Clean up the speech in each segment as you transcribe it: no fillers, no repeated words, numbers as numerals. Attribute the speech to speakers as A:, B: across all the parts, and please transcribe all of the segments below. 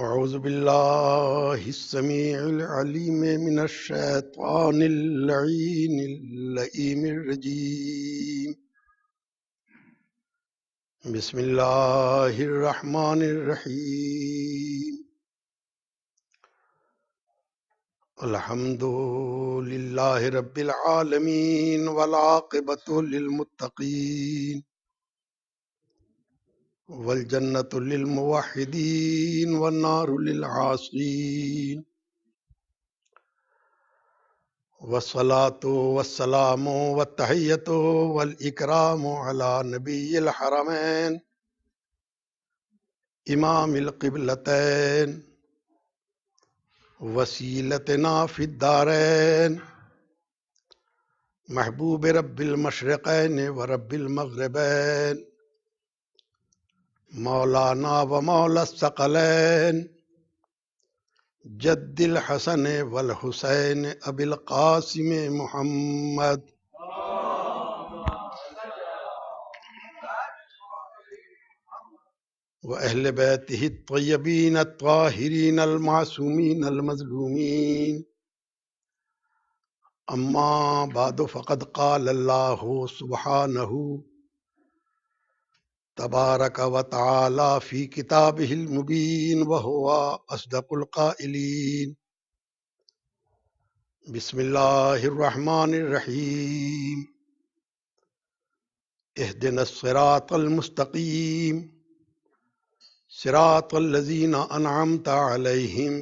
A: أعوذ بالله السميع العليم من الشيطان اللعين اللئيم الرجيم. بسم الله الرحمن الرحيم. الحمد لله رب العالمين والعاقبة للمتقين والجنة للموحدين والنار للعاصين، والصلاة والسلام والتحية والإكرام على نبي الحرمين إمام القبلتين وسيلتنا في الدارين محبوب رب المشرقين ورب المغربين مولانا ومولى الثقلين جد الحسن والحسين أبي القاسم محمد وأهل بيته الطيبين الطاهرين المعصومين المظلومين. أما بعد، فقد قال الله سبحانه تبارك وتعالى في كتابه المبين وهو أصدق القائلين. بسم الله الرحمن الرحيم. اهدنا الصراط المستقيم صراط الذين أنعمت عليهم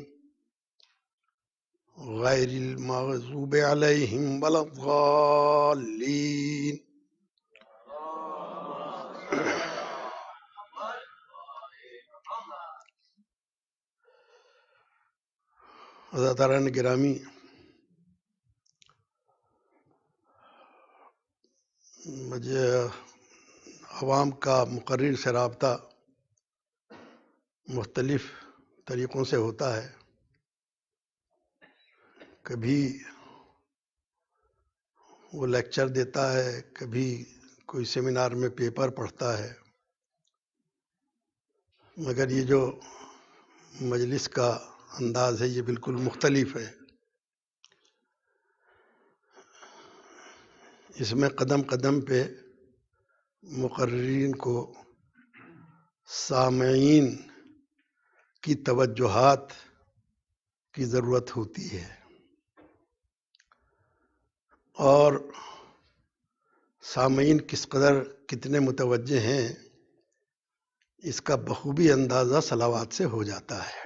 A: غير المغضوب عليهم ولا الضالين. عزیزان گرامی، مجھے عوام کا مقرر سے رابطہ مختلف طریقوں سے ہوتا ہے. کبھی وہ لیکچر دیتا ہے، کبھی کوئی سیمینار میں پیپر پڑھتا ہے، مگر یہ جو مجلس کا انداز ہے یہ بالکل مختلف ہے. اس میں قدم قدم پہ مقررین کو سامعین کی توجہات کی ضرورت ہوتی ہے، اور سامعین کس قدر کتنے متوجہ ہیں اس کا بخوبی اندازہ صلوات سے ہو جاتا ہے.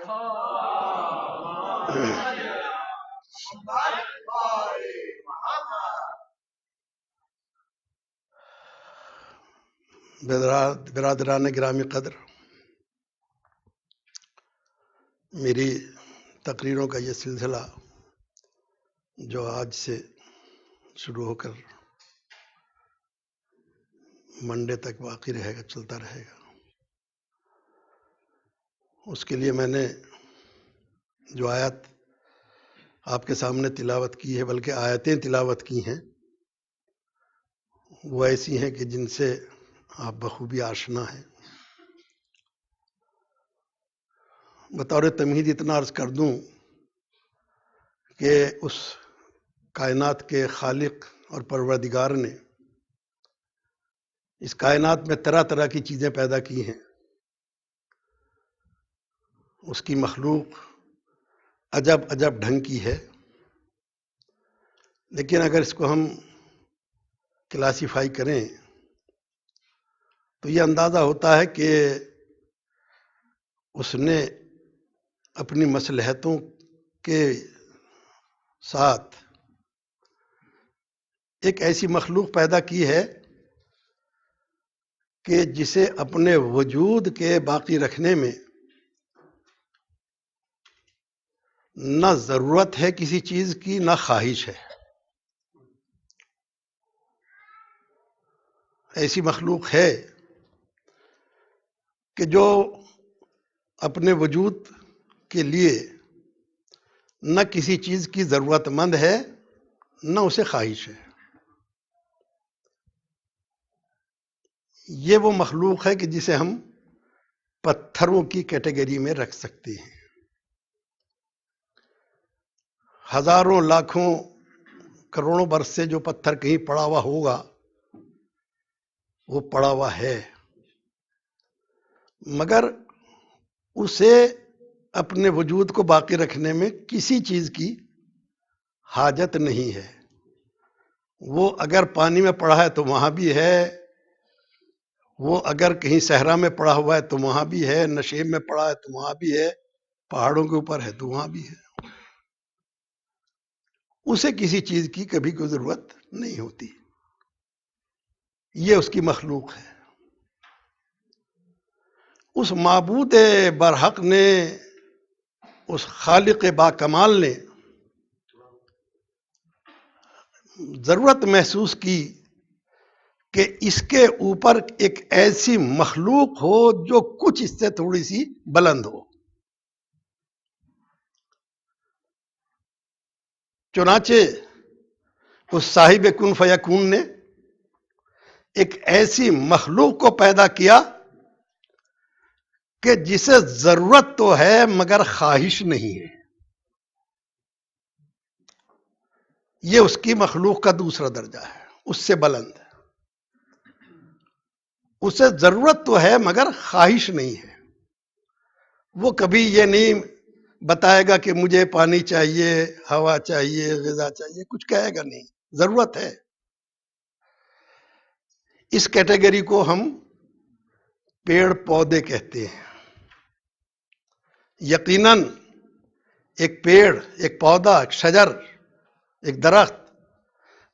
A: برادران گرامی قدر، میری تقریروں کا یہ سلسلہ جو آج سے شروع ہو کر منڈے تک باقی رہے گا، چلتا رہے گا، اس کے لیے میں نے جو آیت آپ کے سامنے تلاوت کی ہے، بلکہ آیتیں تلاوت کی ہیں، وہ ایسی ہیں کہ جن سے آپ بخوبی آشنا ہیں. بطور تمہید اتنا عرض کر دوں کہ اس کائنات کے خالق اور پروردگار نے اس کائنات میں طرح طرح کی چیزیں پیدا کی ہیں. اس کی مخلوق عجب عجب ڈھنگ کی ہے، لیکن اگر اس کو ہم کلاسیفائی کریں تو یہ اندازہ ہوتا ہے کہ اس نے اپنی مصلحتوں کے ساتھ ایک ایسی مخلوق پیدا کی ہے کہ جسے اپنے وجود کے باقی رکھنے میں نہ ضرورت ہے کسی چیز کی، نہ خواہش ہے. ایسی مخلوق ہے کہ جو اپنے وجود کے لیے نہ کسی چیز کی ضرورت مند ہے، نہ اسے خواہش ہے. یہ وہ مخلوق ہے کہ جسے ہم پتھروں کی کیٹیگری میں رکھ سکتے ہیں. ہزاروں لاکھوں کروڑوں برس سے جو پتھر کہیں پڑا ہوا ہوگا وہ پڑا ہوا ہے، مگر اسے اپنے وجود کو باقی رکھنے میں کسی چیز کی حاجت نہیں ہے۔ وہ اگر پانی میں پڑا ہے تو وہاں بھی ہے، وہ اگر کہیں صحرا میں پڑا ہوا ہے تو وہاں بھی ہے، نشیب میں پڑا ہے تو وہاں بھی ہے، پہاڑوں کے اوپر ہے تو وہاں بھی ہے۔ اسے کسی چیز کی کبھی کوئی ضرورت نہیں ہوتی، یہ اس کی مخلوق ہے۔ اس معبود برحق نے، اس خالق با کمال نے ضرورت محسوس کی کہ اس کے اوپر ایک ایسی مخلوق ہو جو کچھ اس سے تھوڑی سی بلند ہو۔ چنانچہ اس صاحب کن فیکون نے ایک ایسی مخلوق کو پیدا کیا کہ جسے ضرورت تو ہے مگر خواہش نہیں ہے۔ یہ اس کی مخلوق کا دوسرا درجہ ہے، اس سے بلند ہے۔ اسے ضرورت تو ہے مگر خواہش نہیں ہے۔ وہ کبھی یہ نہیں بتائے گا کہ مجھے پانی چاہیے، ہوا چاہیے، غذا چاہیے، کچھ کہے گا نہیں، ضرورت ہے۔ اس کیٹیگری کو ہم پیڑ پودے کہتے ہیں۔ یقیناً ایک پیڑ، ایک پودا، ایک شجر، ایک درخت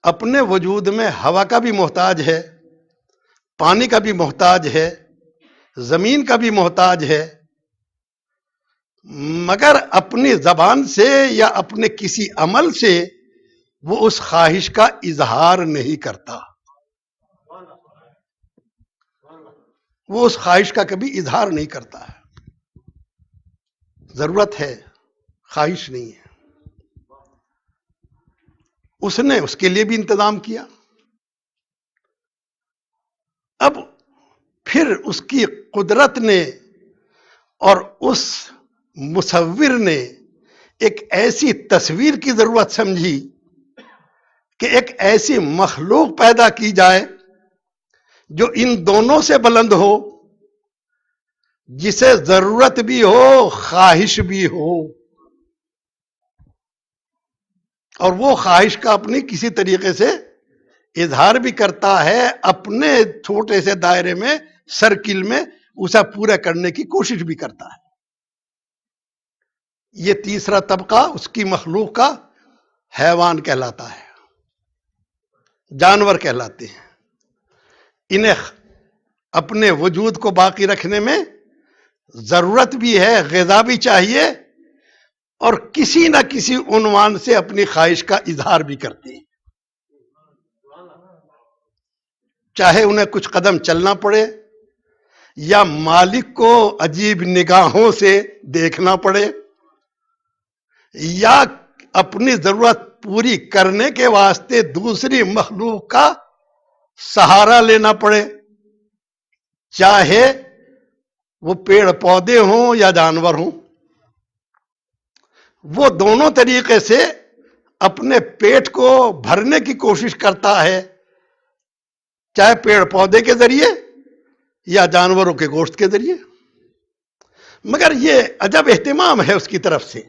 A: اپنے وجود میں ہوا کا بھی محتاج ہے، پانی کا بھی محتاج ہے، زمین کا بھی محتاج ہے، مگر اپنی زبان سے یا اپنے کسی عمل سے وہ اس خواہش کا اظہار نہیں کرتا۔ وہ اس خواہش کا کبھی اظہار نہیں کرتا ہے۔ ضرورت ہے، خواہش نہیں ہے۔ اس نے اس کے لیے بھی انتظام کیا۔ اب پھر اس کی قدرت نے اور اس مصور نے ایک ایسی تصویر کی ضرورت سمجھی کہ ایک ایسی مخلوق پیدا کی جائے جو ان دونوں سے بلند ہو، جسے ضرورت بھی ہو، خواہش بھی ہو، اور وہ خواہش کا اپنی کسی طریقے سے اظہار بھی کرتا ہے، اپنے چھوٹے سے دائرے میں، سرکل میں اسے پورا کرنے کی کوشش بھی کرتا ہے۔ یہ تیسرا طبقہ اس کی مخلوق کا حیوان کہلاتا ہے، جانور کہلاتے ہیں۔ انہیں اپنے وجود کو باقی رکھنے میں ضرورت بھی ہے، غذا بھی چاہیے، اور کسی نہ کسی عنوان سے اپنی خواہش کا اظہار بھی کرتے ہیں، چاہے انہیں کچھ قدم چلنا پڑے یا مالک کو عجیب نگاہوں سے دیکھنا پڑے یا اپنی ضرورت پوری کرنے کے واسطے دوسری مخلوق کا سہارا لینا پڑے، چاہے وہ پیڑ پودے ہوں یا جانور ہوں۔ وہ دونوں طریقے سے اپنے پیٹ کو بھرنے کی کوشش کرتا ہے، چاہے پیڑ پودے کے ذریعے یا جانوروں کے گوشت کے ذریعے۔ مگر یہ عجب اہتمام ہے اس کی طرف سے،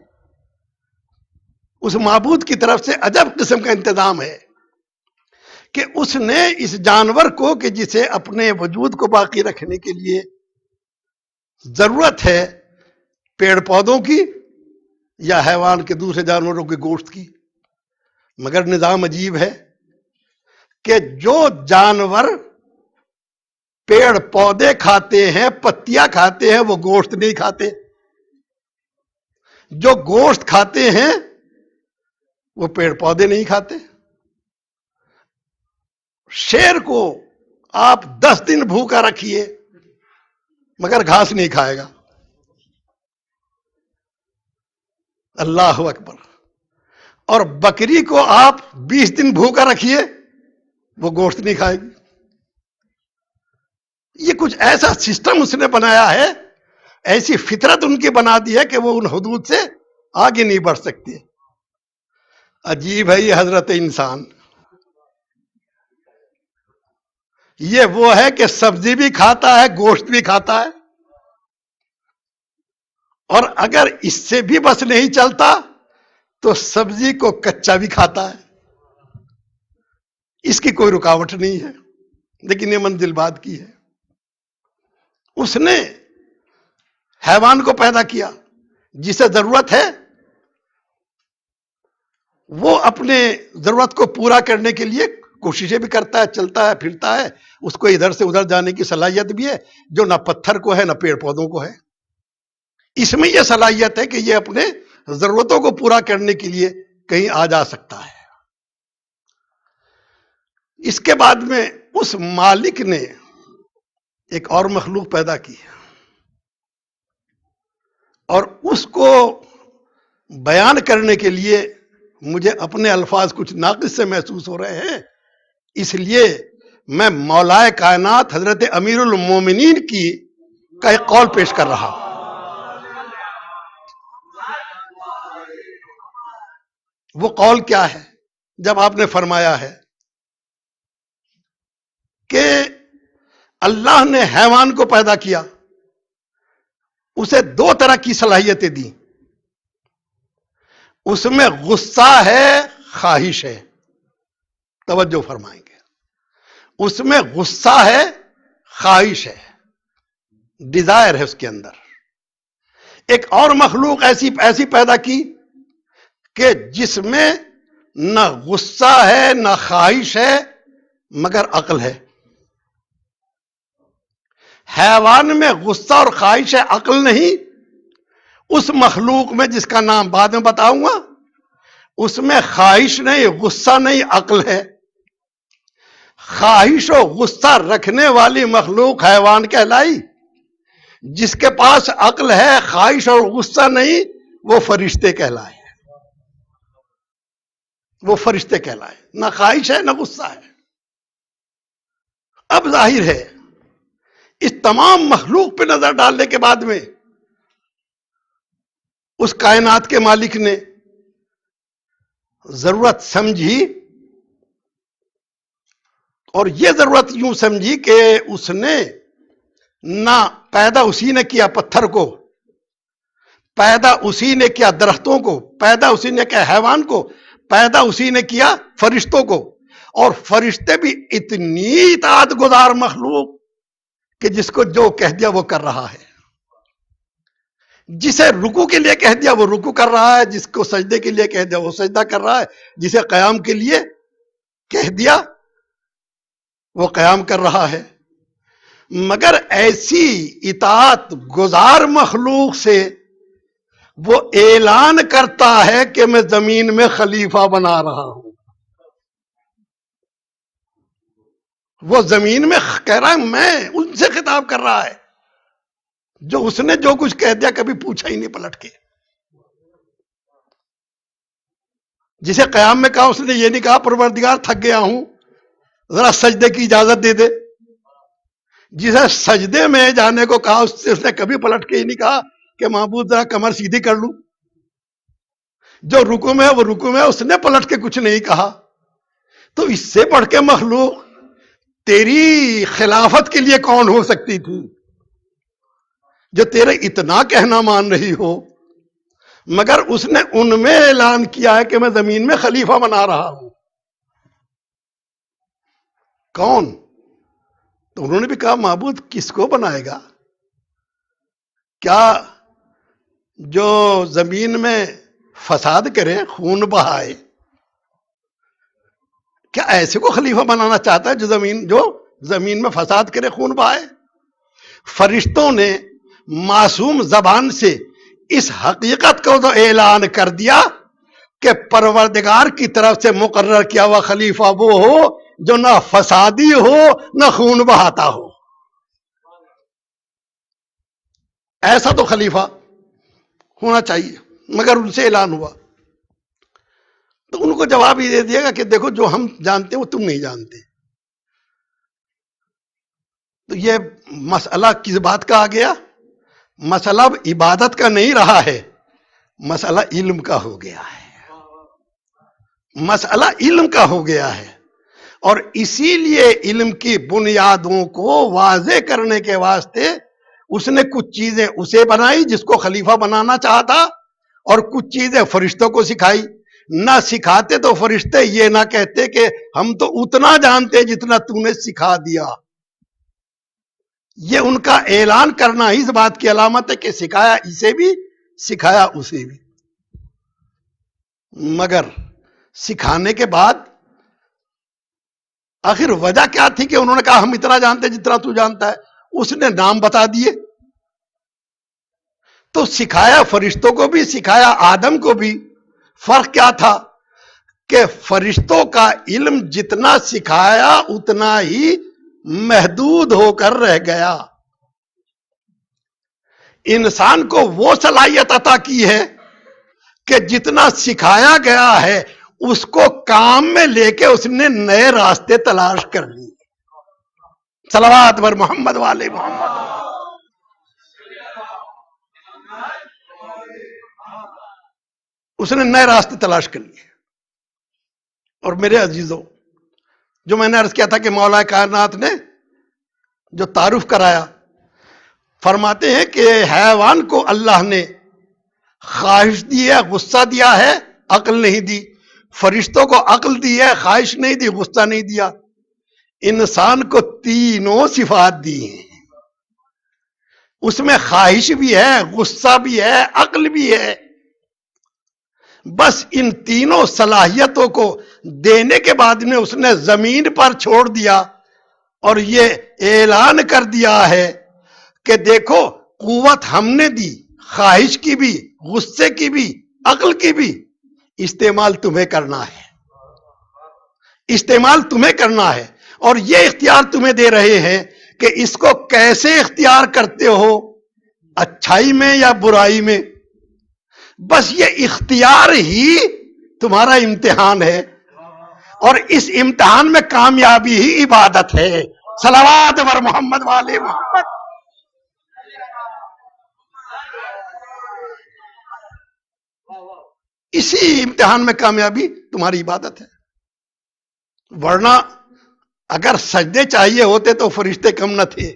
A: اس معبود کی طرف سے عجب قسم کا انتظام ہے کہ اس نے اس جانور کو، کہ جسے اپنے وجود کو باقی رکھنے کے لیے ضرورت ہے پیڑ پودوں کی یا حیوان کے دوسرے جانوروں کے گوشت کی، مگر نظام عجیب ہے کہ جو جانور پیڑ پودے کھاتے ہیں، پتیاں کھاتے ہیں، وہ گوشت نہیں کھاتے۔ جو گوشت کھاتے ہیں وہ پیڑ پودے نہیں کھاتے۔ شیر کو آپ 10 دن بھوکا رکھیے مگر گھاس نہیں کھائے گا۔ اللہ اکبر۔ اور بکری کو آپ 20 دن بھوکا رکھیے وہ گوشت نہیں کھائے گی۔ یہ کچھ ایسا سسٹم اس نے بنایا ہے، ایسی فطرت ان کی بنا دی ہے کہ وہ ان حدود سے آگے نہیں بڑھ سکتے۔ عجیب ہے یہ حضرت انسان. یہ وہ ہے کہ سبزی بھی کھاتا ہے، گوشت بھی کھاتا ہے، اور اگر اس سے بھی بس نہیں چلتا تو سبزی کو کچا بھی کھاتا ہے. اس کی کوئی رکاوٹ نہیں ہے. لیکن یہ منزل بات کی ہے. اس نے حیوان کو پیدا کیا، جسے ضرورت ہے وہ اپنے ضرورت کو پورا کرنے کے لیے کوششیں بھی کرتا ہے، چلتا ہے، پھرتا ہے. اس کو ادھر سے ادھر جانے کی صلاحیت بھی ہے، جو نہ پتھر کو ہے نہ پیڑ پودوں کو ہے. اس میں یہ صلاحیت ہے کہ یہ اپنے ضرورتوں کو پورا کرنے کے لیے کہیں آ جا سکتا ہے. اس کے بعد میں اس مالک نے ایک اور مخلوق پیدا کی، اور اس کو بیان کرنے کے لیے مجھے اپنے الفاظ کچھ ناقص سے محسوس ہو رہے ہیں. اس لیے میں مولائے کائنات حضرت امیر المومنین کا ایک قول پیش کر رہا ہوں. وہ قول کیا ہے؟ جب آپ نے فرمایا ہے کہ اللہ نے حیوان کو پیدا کیا، اسے دو طرح کی صلاحیتیں دی. اس میں غصہ ہے، خواہش ہے. توجہ فرمائیں گے. اس میں غصہ ہے، خواہش ہے، ڈیزائر ہے اس کے اندر. ایک اور مخلوق ایسی پیدا کی کہ جس میں نہ غصہ ہے نہ خواہش ہے مگر عقل ہے. حیوان میں غصہ اور خواہش ہے، عقل نہیں. اس مخلوق میں جس کا نام بعد میں بتاؤں گا، اس میں خواہش نہیں، غصہ نہیں، عقل ہے. خواہش و غصہ رکھنے والی مخلوق حیوان کہلائی. جس کے پاس عقل ہے، خواہش اور غصہ نہیں، وہ فرشتے کہلائے. وہ فرشتے کہلائے. نہ خواہش ہے نہ غصہ ہے. اب ظاہر ہے اس تمام مخلوق پہ نظر ڈالنے کے بعد میں اس کائنات کے مالک نے ضرورت سمجھی، اور یہ ضرورت یوں سمجھی کہ اس نے نہ پیدا اسی نے کیا پتھر کو، پیدا اسی نے کیا درختوں کو، پیدا اسی نے کیا حیوان کو، پیدا اسی نے کیا فرشتوں کو. اور فرشتے بھی اتنی اطاعت گزار مخلوق کہ جس کو جو کہہ دیا وہ کر رہا ہے. جسے رکوع کے لیے کہہ دیا وہ رکوع کر رہا ہے، جس کو سجدے کے لیے کہہ دیا وہ سجدہ کر رہا ہے، جسے قیام کے لیے کہہ دیا وہ قیام کر رہا ہے. مگر ایسی اطاعت گزار مخلوق سے وہ اعلان کرتا ہے کہ میں زمین میں خلیفہ بنا رہا ہوں. وہ زمین میں کہہ رہا ہے، میں ان سے خطاب کر رہا ہے جو اس نے جو کچھ کہہ دیا کبھی پوچھا ہی نہیں پلٹ کے. جسے قیام میں کہا اس نے یہ نہیں کہا پروردگار تھک گیا ہوں ذرا سجدے کی اجازت دے دے. جسے سجدے میں جانے کو کہا اس نے کبھی پلٹ کے ہی نہیں کہا کہ معبود ذرا کمر سیدھی کر لوں. جو رکوع میں ہے وہ رکوع میں ہے، اس نے پلٹ کے کچھ نہیں کہا. تو اس سے بڑھ کے مخلوق تیری خلافت کے لیے کون ہو سکتی تھی جو تیرے اتنا کہنا مان رہی ہو. مگر اس نے ان میں اعلان کیا ہے کہ میں زمین میں خلیفہ بنا رہا ہوں. کون؟ تو انہوں نے بھی کہا معبود کس کو بنائے گا؟ کیا جو زمین میں فساد کرے، خون بہائے، کیا ایسے کو خلیفہ بنانا چاہتا ہے جو زمین میں فساد کرے، خون بہائے؟ فرشتوں نے معصوم زبان سے اس حقیقت کو تو اعلان کر دیا کہ پروردگار کی طرف سے مقرر کیا ہوا خلیفہ وہ ہو جو نہ فسادی ہو نہ خون بہاتا ہو. ایسا تو خلیفہ ہونا چاہیے. مگر ان سے اعلان ہوا تو ان کو جواب ہی دے دیا گا کہ دیکھو جو ہم جانتے ہیں وہ تم نہیں جانتے. تو یہ مسئلہ کس بات کا آ گیا؟ مسئلہ عبادت کا نہیں رہا ہے، مسئلہ علم کا ہو گیا ہے. مسئلہ علم کا ہو گیا ہے، اور اسی لیے علم کی بنیادوں کو واضح کرنے کے واسطے اس نے کچھ چیزیں اسے بنائی جس کو خلیفہ بنانا چاہتا، اور کچھ چیزیں فرشتوں کو سکھائی۔ نہ سکھاتے تو فرشتے یہ نہ کہتے کہ ہم تو اتنا جانتے جتنا تو نے سکھا دیا۔ یہ ان کا اعلان کرنا ہی اس بات کی علامت ہے کہ سکھایا اسے بھی، سکھایا اسے بھی۔ مگر سکھانے کے بعد آخر وجہ کیا تھی کہ انہوں نے کہا ہم اتنا جانتے جتنا تو جانتا ہے؟ اس نے نام بتا دیے۔ تو سکھایا فرشتوں کو بھی، سکھایا آدم کو بھی۔ فرق کیا تھا کہ فرشتوں کا علم جتنا سکھایا اتنا ہی محدود ہو کر رہ گیا۔ انسان کو وہ صلاحیت عطا کی ہے کہ جتنا سکھایا گیا ہے اس کو کام میں لے کے اس نے نئے راستے تلاش کر لیے۔ صلوات بر محمد والے محمد۔ اس نے نئے راستے تلاش کر لیے۔ اور میرے عزیزوں، جو میں نے عرض کیا تھا کہ مولا کائنات نے جو تعارف کرایا، فرماتے ہیں کہ حیوان کو اللہ نے خواہش دی ہے، غصہ دیا ہے، عقل نہیں دی۔ فرشتوں کو عقل دی ہے، خواہش نہیں دی، غصہ نہیں دیا۔ انسان کو تینوں صفات دی ہیں، اس میں خواہش بھی ہے، غصہ بھی ہے، عقل بھی ہے۔ بس ان تینوں صلاحیتوں کو دینے کے بعد میں اس نے زمین پر چھوڑ دیا اور یہ اعلان کر دیا ہے کہ دیکھو قوت ہم نے دی، خواہش کی بھی، غصے کی بھی، عقل کی بھی، استعمال تمہیں کرنا ہے، استعمال تمہیں کرنا ہے۔ اور یہ اختیار تمہیں دے رہے ہیں کہ اس کو کیسے اختیار کرتے ہو، اچھائی میں یا برائی میں۔ بس یہ اختیار ہی تمہارا امتحان ہے، اور اس امتحان میں کامیابی ہی عبادت ہے۔ صلوات بر محمد والے محمد۔ اسی امتحان میں کامیابی تمہاری عبادت ہے۔ ورنہ اگر سجدے چاہیے ہوتے تو فرشتے کم نہ تھے،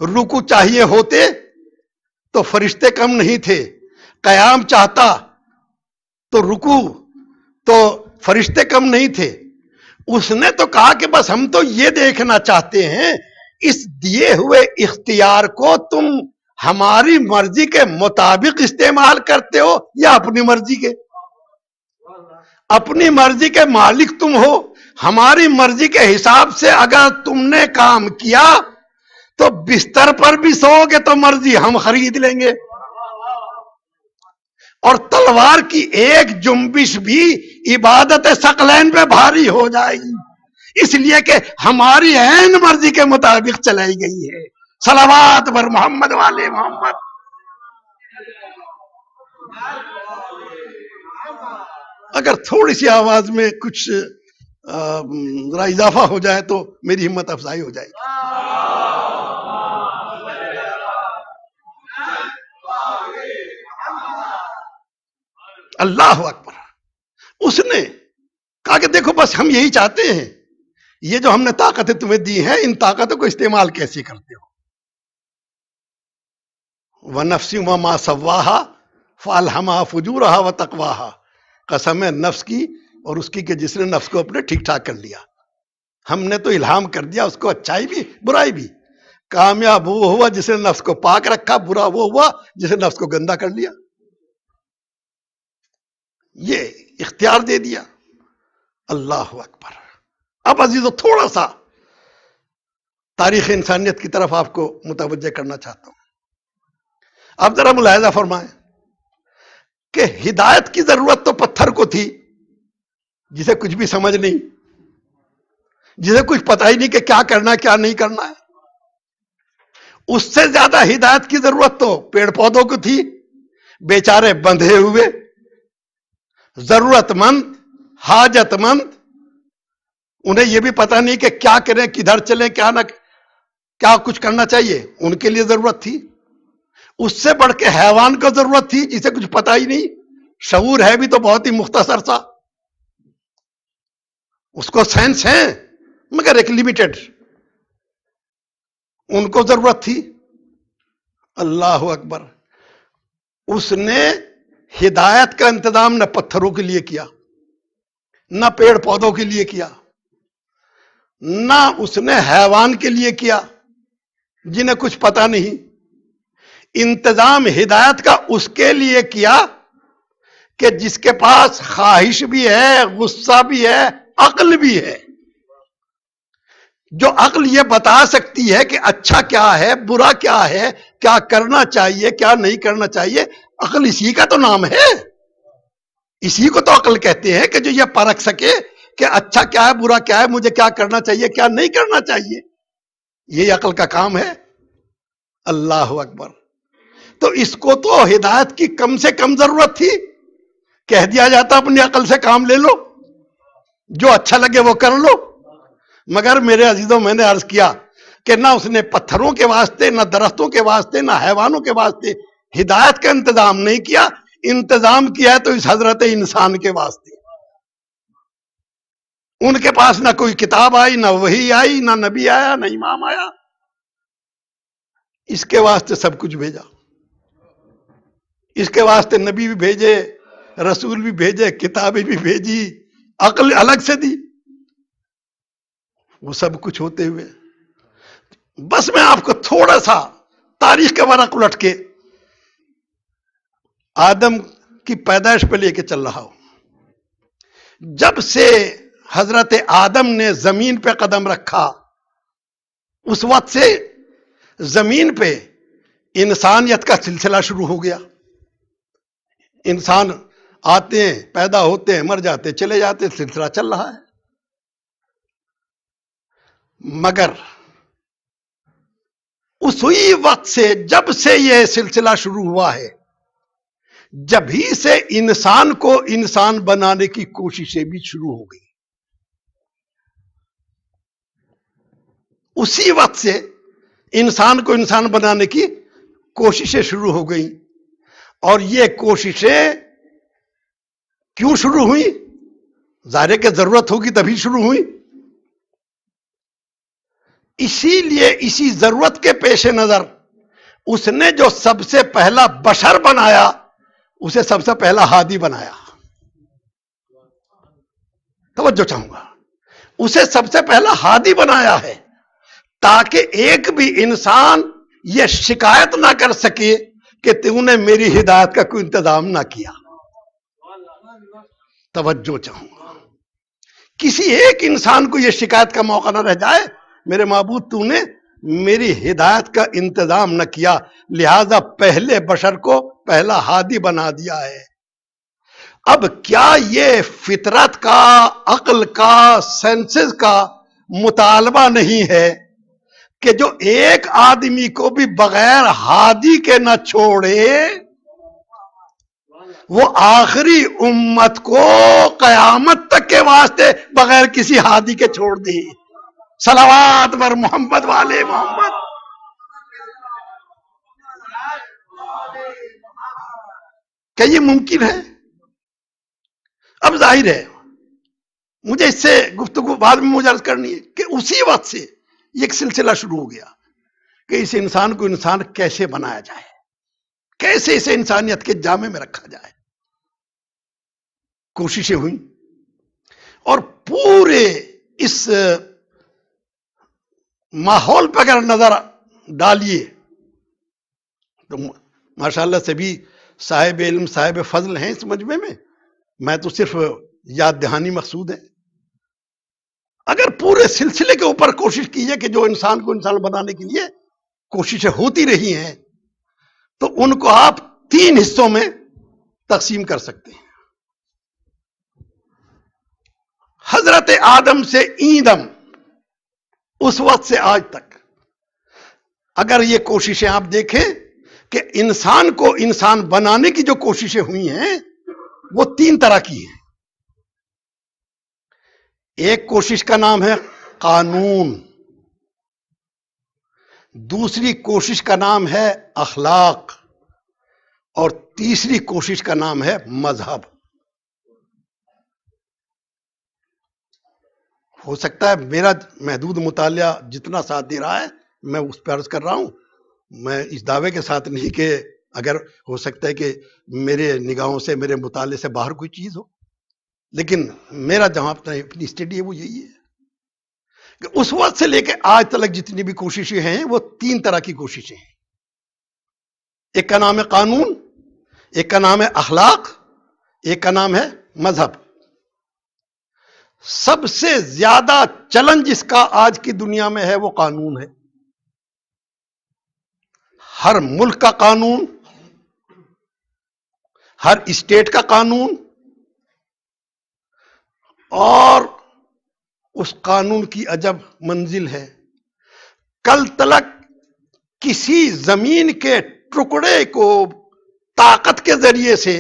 A: رکوع چاہیے ہوتے تو فرشتے کم نہیں تھے، قیام چاہتا تو رکوع تو فرشتے کم نہیں تھے۔ اس نے تو کہا کہ بس ہم تو یہ دیکھنا چاہتے ہیں اس دیے ہوئے اختیار کو تم ہماری مرضی کے مطابق استعمال کرتے ہو یا اپنی مرضی کے۔ اپنی مرضی کے مالک تم ہو، ہماری مرضی کے حساب سے اگر تم نے کام کیا تو بستر پر بھی سو گے تو مرضی ہم خرید لیں گے، اور تلوار کی ایک جنبش بھی عبادت ثقلین پہ بھاری ہو جائے گی، اس لیے کہ ہماری عین مرضی کے مطابق چلائی گئی ہے۔ صلوات بر محمد والے محمد۔ اگر تھوڑی سی آواز میں کچھ ذرا اضافہ ہو جائے تو میری ہمت افزائی ہو جائے گی۔ اللہ اکبر۔ اس نے کہا کہ دیکھو بس ہم یہی چاہتے ہیں، یہ جو ہم نے طاقتیں تمہیں دی ہیں ان طاقتوں کو استعمال کیسے کرتے ہو۔ وَنَفْسٍ وَمَا سَوَّاهَا فَأَلْهَمَهَا فُجُورَهَا وَتَقْوَاهَا۔ قسم ہے نفس کی اور اس کی کہ جس نے نفس کو اپنے ٹھیک ٹھاک کر لیا۔ ہم نے تو الہام کر دیا اس کو اچھائی بھی برائی بھی۔ کامیاب وہ ہوا جس نے نفس کو پاک رکھا، برا وہ ہوا جس نے نفس کو گندا کر لیا۔ یہ اختیار دے دیا۔ اللہ اکبر۔ اب عزیزو تھوڑا سا تاریخ انسانیت کی طرف آپ کو متوجہ کرنا چاہتا ہوں۔ آپ ذرا ملاحظہ فرمائیں کہ ہدایت کی ضرورت تو پتھر کو تھی جسے کچھ بھی سمجھ نہیں، جسے کچھ پتہ ہی نہیں کہ کیا کرنا ہے کیا نہیں کرنا ہے۔ اس سے زیادہ ہدایت کی ضرورت تو پیڑ پودوں کو تھی، بیچارے بندھے ہوئے، ضرورت مند، حاجت مند، انہیں یہ بھی پتہ نہیں کہ کیا کریں، کدھر چلیں، کیا کچھ کرنا چاہیے، ان کے لیے ضرورت تھی۔ اس سے بڑھ کے حیوان کو ضرورت تھی جسے کچھ پتہ ہی نہیں، شعور ہے بھی تو بہت ہی مختصر سا۔ اس کو سینس ہے مگر ایک لمیٹڈ. ان کو ضرورت تھی. اللہ اکبر. اس نے ہدایت کا انتظام نہ پتھروں کے لیے کیا، نہ پیڑ پودوں کے لیے کیا، نہ اس نے حیوان کے لیے کیا جنہیں کچھ پتا نہیں. انتظام ہدایت کا اس کے لیے کیا کہ جس کے پاس خواہش بھی ہے، غصہ بھی ہے، عقل بھی ہے. جو عقل یہ بتا سکتی ہے کہ اچھا کیا ہے، برا کیا ہے، کیا کرنا چاہیے، کیا نہیں کرنا چاہیے. عقل اسی کا تو نام ہے. اسی کو تو عقل کہتے ہیں کہ جو یہ پرکھ سکے کہ اچھا کیا ہے، برا کیا ہے، مجھے کیا کرنا چاہیے، کیا نہیں کرنا چاہیے. یہ عقل کا کام ہے. اللہ اکبر. تو اس کو تو ہدایت کی کم سے کم ضرورت تھی. کہہ دیا جاتا اپنی عقل سے کام لے لو، جو اچھا لگے وہ کر لو. مگر میرے عزیزوں، میں نے عرض کیا کہ نہ اس نے پتھروں کے واسطے، نہ درختوں کے واسطے، نہ حیوانوں کے واسطے ہدایت کا انتظام نہیں کیا. انتظام کیا ہے تو اس حضرت انسان کے واسطے. ان کے پاس نہ کوئی کتاب آئی، نہ وحی آئی، نہ نبی آیا، نہ امام آیا. اس کے واسطے سب کچھ بھیجا. اس کے واسطے نبی بھی بھیجے، رسول بھی بھیجے، کتابیں بھی بھیجی، عقل الگ سے دی. وہ سب کچھ ہوتے ہوئے بس میں آپ کو تھوڑا سا تاریخ کا ورق الٹ کے آدم کی پیدائش پہ لے کے چل رہا ہوں. جب سے حضرت آدم نے زمین پہ قدم رکھا، اس وقت سے زمین پہ انسانیت کا سلسلہ شروع ہو گیا. انسان آتے ہیں، پیدا ہوتے ہیں، مر جاتے، چلے جاتے، سلسلہ چل رہا ہے. مگر اسی وقت سے، جب سے یہ سلسلہ شروع ہوا ہے، جب ہی سے انسان کو انسان بنانے کی کوششیں بھی شروع ہو گئی. اسی وقت سے انسان کو انسان بنانے کی کوششیں شروع ہو گئی. اور یہ کوششیں کیوں شروع ہوئی؟ ظاہر ہے کہ ضرورت ہوگی تبھی شروع ہوئی. اسی لیے اسی ضرورت کے پیش نظر اس نے جو سب سے پہلا بشر بنایا، اسے سب سے پہلا ہادی بنایا. توجہ چاہوں گا، اسے سب سے پہلا ہادی بنایا ہے تاکہ ایک بھی انسان یہ شکایت نہ کر سکے کہ تو نے میری ہدایت کا کوئی انتظام نہ کیا. توجہ چاہوں گا، کسی ایک انسان کو یہ شکایت کا موقع نہ رہ جائے میرے معبود تو نے میری ہدایت کا انتظام نہ کیا، لہذا پہلے بشر کو پہلا ہادی بنا دیا ہے. اب کیا یہ فطرت کا، عقل کا، سینسز کا مطالبہ نہیں ہے کہ جو ایک آدمی کو بھی بغیر ہادی کے نہ چھوڑے، وہ آخری امت کو قیامت تک کے واسطے بغیر کسی ہادی کے چھوڑ دی. صلوات بر محمد والے محمد. کیا یہ ممکن ہے؟ اب ظاہر ہے، مجھے اس سے گفتگو بعد میں مجھے عرض کرنی ہے کہ اسی وقت سے یہ ایک سلسلہ شروع ہو گیا کہ اس انسان کو انسان کیسے بنایا جائے، کیسے اسے انسانیت کے جامے میں رکھا جائے. کوششیں ہوئیں اور پورے اس ماحول پہ اگر نظر ڈالیے تو ماشاءاللہ سے بھی صاحب علم، صاحب فضل ہیں اس مجمع میں تو صرف یاد دہانی مقصود ہے. اگر پورے سلسلے کے اوپر کوشش کیجیے کہ جو انسان کو انسان بنانے کے لیے کوششیں ہوتی رہی ہیں تو ان کو آپ 3 حصوں میں تقسیم کر سکتے ہیں. حضرت آدم سے ایندم اس وقت سے آج تک اگر یہ کوششیں آپ دیکھیں کہ انسان کو انسان بنانے کی جو کوششیں ہوئی ہیں وہ 3 طرح کی ہیں. ایک کوشش کا نام ہے قانون، دوسری کوشش کا نام ہے اخلاق، اور تیسری کوشش کا نام ہے مذہب. ہو سکتا ہے میرا محدود مطالعہ جتنا ساتھ دے رہا ہے میں اس پہ عرض کر رہا ہوں، میں اس دعوے کے ساتھ نہیں کہ اگر ہو سکتا ہے کہ میرے نگاہوں سے میرے مطالعے سے باہر کوئی چیز ہو، لیکن میرا جہاں اپنی اسٹڈی ہے وہ یہی ہے کہ اس وقت سے لے کے آج تک جتنی بھی کوششیں ہیں وہ 3 طرح کی کوششیں ہیں. ایک کا نام ہے قانون، ایک کا نام ہے اخلاق، ایک کا نام ہے مذہب. سب سے زیادہ چلن جس کا آج کی دنیا میں ہے وہ قانون ہے. ہر ملک کا قانون، ہر اسٹیٹ کا قانون، اور اس قانون کی عجب منزل ہے. کل تلک کسی زمین کے ٹکڑے کو طاقت کے ذریعے سے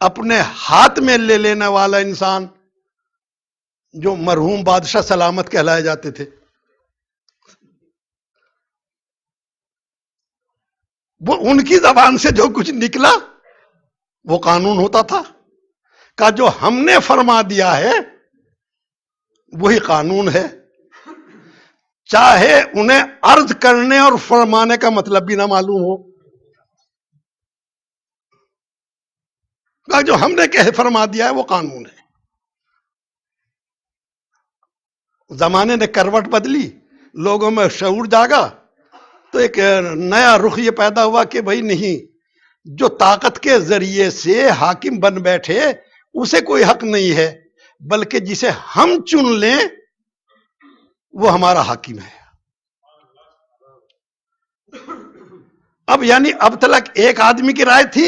A: اپنے ہاتھ میں لے لینے والا انسان جو مرحوم بادشاہ سلامت کہلائے جاتے تھے، وہ ان کی زبان سے جو کچھ نکلا وہ قانون ہوتا تھا. کہ جو ہم نے فرما دیا ہے وہی قانون ہے، چاہے انہیں عرض کرنے اور فرمانے کا مطلب بھی نہ معلوم ہو. کہ جو ہم نے کہہ فرما دیا ہے وہ قانون ہے. زمانے نے کروٹ بدلی، لوگوں میں شعور جاگا، تو ایک نیا رخ یہ پیدا ہوا کہ بھائی نہیں، جو طاقت کے ذریعے سے حاکم بن بیٹھے اسے کوئی حق نہیں ہے، بلکہ جسے ہم چن لیں وہ ہمارا حاکم ہے. اب یعنی اب تک ایک آدمی کی رائے تھی،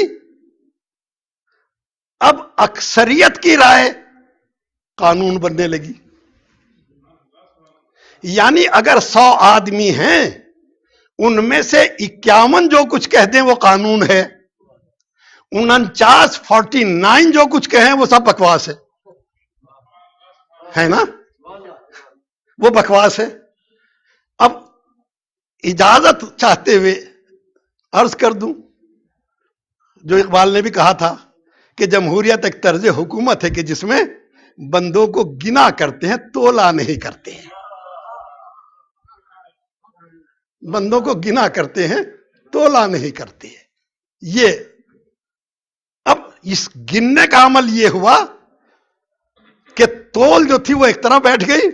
A: اب اکثریت کی رائے قانون بننے لگی. یعنی اگر 100 آدمی ہیں ان میں سے 51 جو کچھ کہتے ہیں وہ قانون ہے، 49 جو کچھ کہیں وہ سب بکواس ہے نا، وہ بکواس ہے. اب اجازت چاہتے ہوئے عرض کر دوں، جو اقبال نے بھی کہا تھا کہ جمہوریت ایک طرز حکومت ہے کہ جس میں بندوں کو گنا کرتے ہیں، تولا نہیں کرتے ہیں. بندوں کو گنا کرتے ہیں، تولا نہیں کرتے ہیں. یہ اب اس گننے کا عمل یہ ہوا کہ تول جو تھی وہ ایک طرح بیٹھ گئی،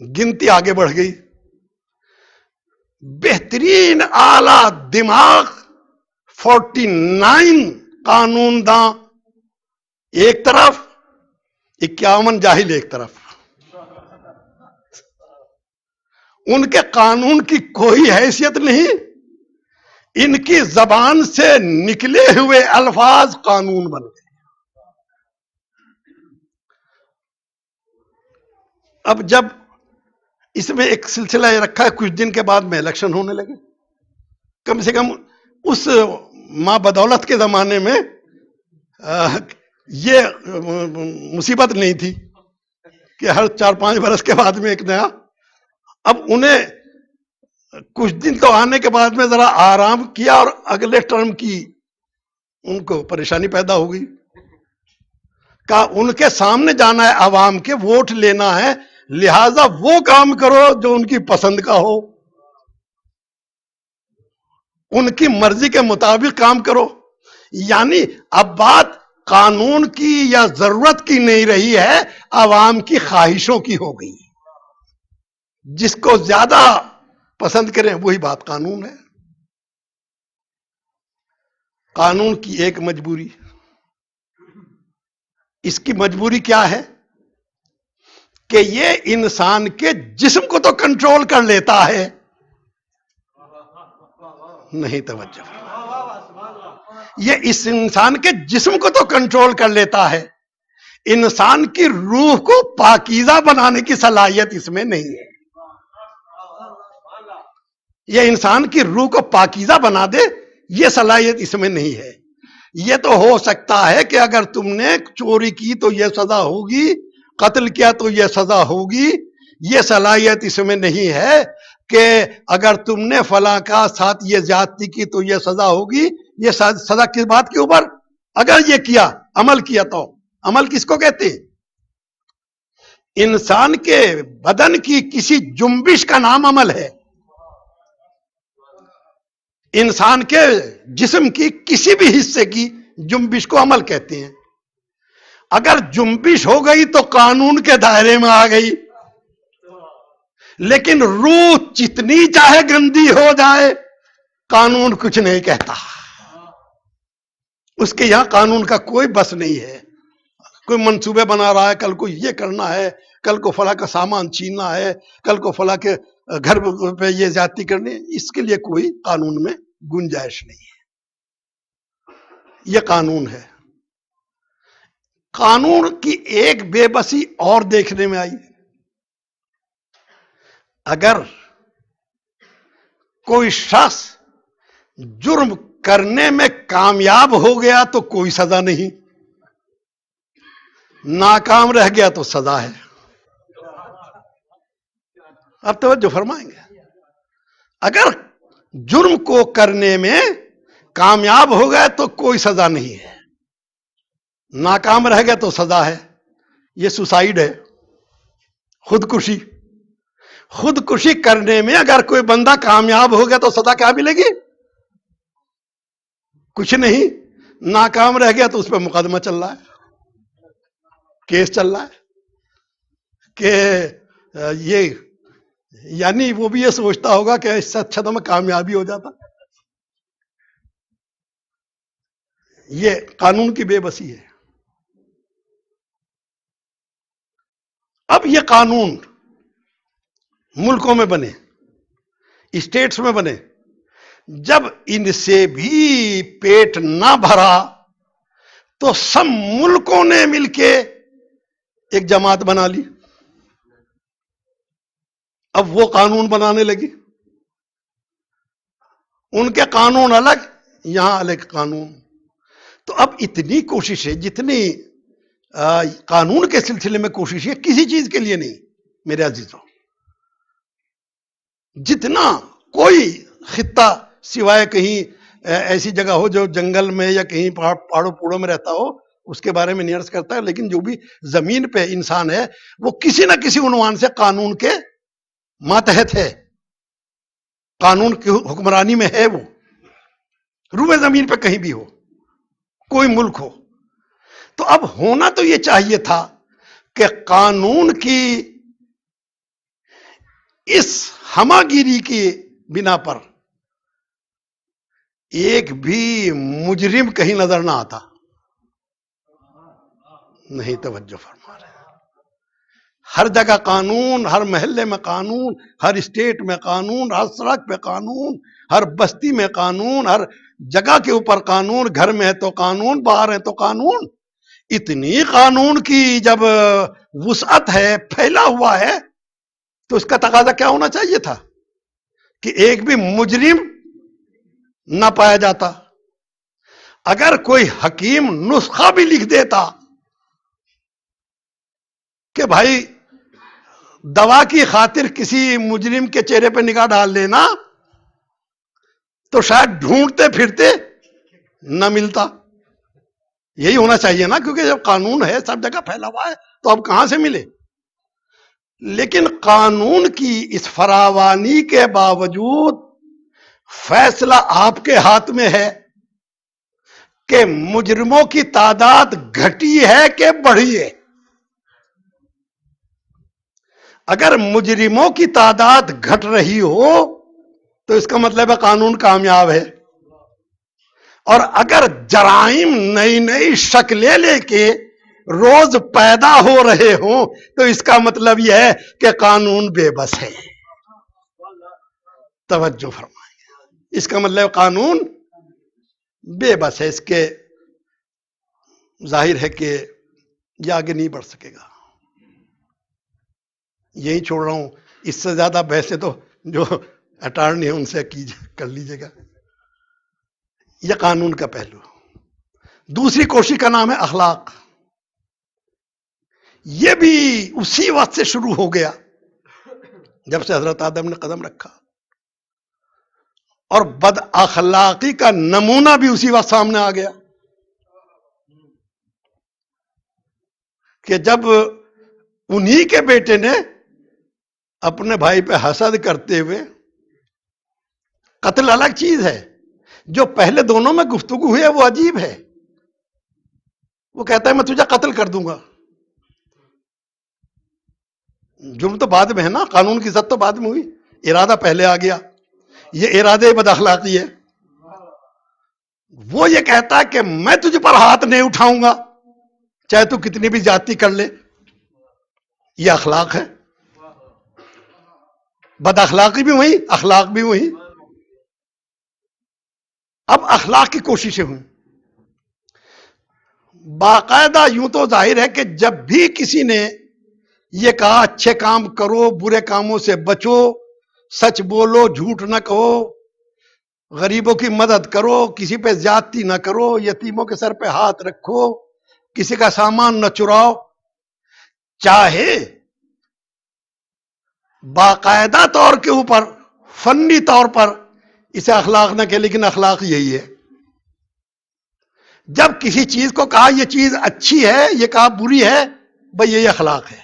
A: گنتی آگے بڑھ گئی. بہترین اعلی دماغ 49 قانون داں ایک طرف، 51 جاہل ایک طرف. ان کے قانون کی کوئی حیثیت نہیں، ان کی زبان سے نکلے ہوئے الفاظ قانون بن گئے. اب جب اس میں ایک سلسلہ یہ رکھا ہے، کچھ دن کے بعد میں الیکشن ہونے لگے. کم سے کم اس ماں بدولت کے زمانے میں یہ مصیبت نہیں تھی کہ ہر 4-5 برس کے بعد میں ایک نیا. اب انہیں کچھ دن تو آنے کے بعد میں ذرا آرام کیا اور اگلے ٹرم کی ان کو پریشانی پیدا ہو گئی. کہا ان کے سامنے جانا ہے، عوام کے ووٹ لینا ہے، لہذا وہ کام کرو جو ان کی پسند کا ہو، ان کی مرضی کے مطابق کام کرو. یعنی اب بات قانون کی یا ضرورت کی نہیں رہی ہے، عوام کی خواہشوں کی ہو گئی. جس کو زیادہ پسند کریں وہی بات قانون ہے. قانون کی ایک مجبوری، اس کی مجبوری کیا ہے کہ یہ انسان کے جسم کو تو کنٹرول کر لیتا ہے. نہیں توجہ، یہ اس انسان کے جسم کو تو کنٹرول کر لیتا ہے، انسان کی روح کو پاکیزہ بنانے کی صلاحیت اس میں نہیں ہے. یہ انسان کی روح کو پاکیزہ بنا دے یہ صلاحیت اس میں نہیں ہے. یہ تو ہو سکتا ہے کہ اگر تم نے چوری کی تو یہ سزا ہوگی، قتل کیا تو یہ سزا ہوگی. یہ صلاحیت اس میں نہیں ہے کہ اگر تم نے فلاں کا ساتھ یہ زیادتی کی تو یہ سزا ہوگی. یہ سزا کس بات کے اوپر؟ اگر یہ کیا، عمل کیا تو. عمل کس کو کہتے ہیں؟ انسان کے بدن کی کسی جنبش کا نام عمل ہے. انسان کے جسم کی کسی بھی حصے کی جنبش کو عمل کہتے ہیں. اگر جنبش ہو گئی تو قانون کے دائرے میں آ گئی. لیکن روح جتنی چاہے گندی ہو جائے قانون کچھ نہیں کہتا. اس کے یہاں قانون کا کوئی بس نہیں ہے. کوئی منصوبے بنا رہا ہے، کل کو یہ کرنا ہے، کل کو فلاں کا سامان چھیننا ہے، کل کو فلاں کے گھر پہ یہ زیادتی کرنی ہے، اس کے لیے کوئی قانون میں گنجائش نہیں ہے. یہ قانون ہے. قانون کی ایک بے بسی اور دیکھنے میں آئی. اگر کوئی شخص جرم کرنے میں کامیاب ہو گیا تو کوئی سزا نہیں، ناکام رہ گیا تو سزا ہے. اب توجہ فرمائیں گے. اگر جرم کو کرنے میں کامیاب ہو گیا تو کوئی سزا نہیں ہے، ناکام رہ گیا تو سزا ہے. یہ سوسائیڈ ہے، خودکشی. خودکشی کرنے میں اگر کوئی بندہ کامیاب ہو گیا تو سزا کیا ملے گی؟ کچھ نہیں. ناکام رہ گیا تو اس پہ مقدمہ چل رہا ہے، کیس چل رہا ہے کہ یہ، یعنی وہ بھی یہ سوچتا ہوگا کہ اس سے اچھا تو میں کامیابی ہو جاتا. یہ قانون کی بے بسی ہے. اب یہ قانون ملکوں میں بنے، اسٹیٹس میں بنے. جب ان سے بھی پیٹ نہ بھرا تو سب ملکوں نے مل کے ایک جماعت بنا لی. اب وہ قانون بنانے لگی. ان کے قانون الگ، یہاں الگ قانون. تو اب اتنی کوشش ہے، جتنی قانون کے سلسلے میں کوشش ہے، کسی چیز کے لیے نہیں میرے عزیزوں. جتنا کوئی خطہ سوائے کہیں ایسی جگہ ہو جو جنگل میں یا کہیں پہاڑوں پوڑوں میں رہتا ہو اس کے بارے میں نہیں عرض کرتا ہے، لیکن جو بھی زمین پہ انسان ہے وہ کسی نہ کسی عنوان سے قانون کے ماتحت ہے، قانون کی حکمرانی میں ہے. وہ روئے زمین پہ کہیں بھی ہو، کوئی ملک ہو. تو اب ہونا تو یہ چاہیے تھا کہ قانون کی اس ہمہ گیری کی بنا پر ایک بھی مجرم کہیں نظر نہ آتا. نہیں توجہ فرما رہے. ہر جگہ قانون، ہر محلے میں قانون، ہر اسٹیٹ میں قانون، ہر سڑک پہ قانون، ہر بستی میں قانون، ہر جگہ کے اوپر قانون. گھر میں ہے تو قانون، باہر ہے تو قانون. اتنی قانون کی جب وسعت ہے، پھیلا ہوا ہے، تو اس کا تقاضا کیا ہونا چاہیے تھا کہ ایک بھی مجرم نہ پایا جاتا. اگر کوئی حکیم نسخہ بھی لکھ دیتا کہ بھائی دوا کی خاطر کسی مجرم کے چہرے پہ نگاہ ڈال لینا، تو شاید ڈھونڈتے پھرتے نہ ملتا. یہی ہونا چاہیے نا، کیونکہ جب قانون ہے سب جگہ پھیلا ہوا ہے تو اب کہاں سے ملے. لیکن قانون کی اس فراوانی کے باوجود فیصلہ آپ کے ہاتھ میں ہے کہ مجرموں کی تعداد گھٹی ہے کہ بڑھی ہے. اگر مجرموں کی تعداد گھٹ رہی ہو تو اس کا مطلب ہے قانون کامیاب ہے. اور اگر جرائم نئی نئی شکلیں لے کے روز پیدا ہو رہے ہوں تو اس کا مطلب یہ ہے کہ قانون بے بس ہے. توجہ فرمائیں. اس کا مطلب قانون بے بس ہے. اس کے ظاہر ہے کہ یہ آگے نہیں بڑھ سکے گا. یہی چھوڑ رہا ہوں. اس سے زیادہ بحثیں تو جو اٹارنی ہے ان سے کر لیجیے گا. یہ قانون کا پہلو. دوسری کوشش کا نام ہے اخلاق. یہ بھی اسی وقت سے شروع ہو گیا جب سے حضرت آدم نے قدم رکھا، اور بد اخلاقی کا نمونہ بھی اسی وقت سامنے آ گیا کہ جب انہی کے بیٹے نے اپنے بھائی پہ حسد کرتے ہوئے، قتل الگ چیز ہے، جو پہلے دونوں میں گفتگو ہوئی ہے وہ عجیب ہے. وہ کہتا ہے میں تجھے قتل کر دوں گا. جرم تو بعد میں ہے نا، قانون کی عزت تو بعد میں ہوئی، ارادہ پہلے آ گیا. یہ ارادے بد اخلاقی ہے. وہ یہ کہتا ہے کہ میں تجھ پر ہاتھ نہیں اٹھاؤں گا چاہے تو کتنی بھی زیادتی کر لے. یہ اخلاق ہے. بد اخلاقی بھی وہی، اخلاق بھی وہی. اب اخلاق کی کوششیں ہوئیں. باقاعدہ یوں تو ظاہر ہے کہ جب بھی کسی نے یہ کہا اچھے کام کرو، برے کاموں سے بچو، سچ بولو، جھوٹ نہ کہو، غریبوں کی مدد کرو، کسی پہ زیادتی نہ کرو، یتیموں کے سر پہ ہاتھ رکھو، کسی کا سامان نہ چراؤ، چاہے باقاعدہ طور کے اوپر فنی طور پر اسے اخلاق نہ کہ، لیکن اخلاق یہی ہے. جب کسی چیز کو کہا یہ چیز اچھی ہے، یہ کہا بری ہے، بھئی یہ اخلاق ہے.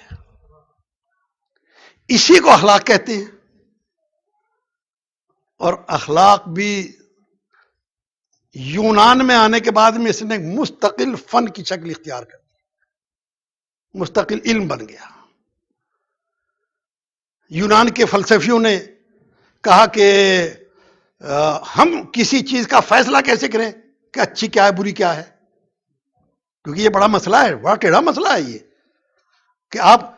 A: اسی کو اخلاق کہتے ہیں. اور اخلاق بھی یونان میں آنے کے بعد میں اس نے مستقل فن کی شکل اختیار کر دی، مستقل علم بن گیا. یونان کے فلسفیوں نے کہا کہ ہم کسی چیز کا فیصلہ کیسے کریں کہ اچھی کیا ہے بری کیا ہے، کیونکہ یہ بڑا مسئلہ ہے، بڑا ٹیڑھا مسئلہ ہے یہ، کہ آپ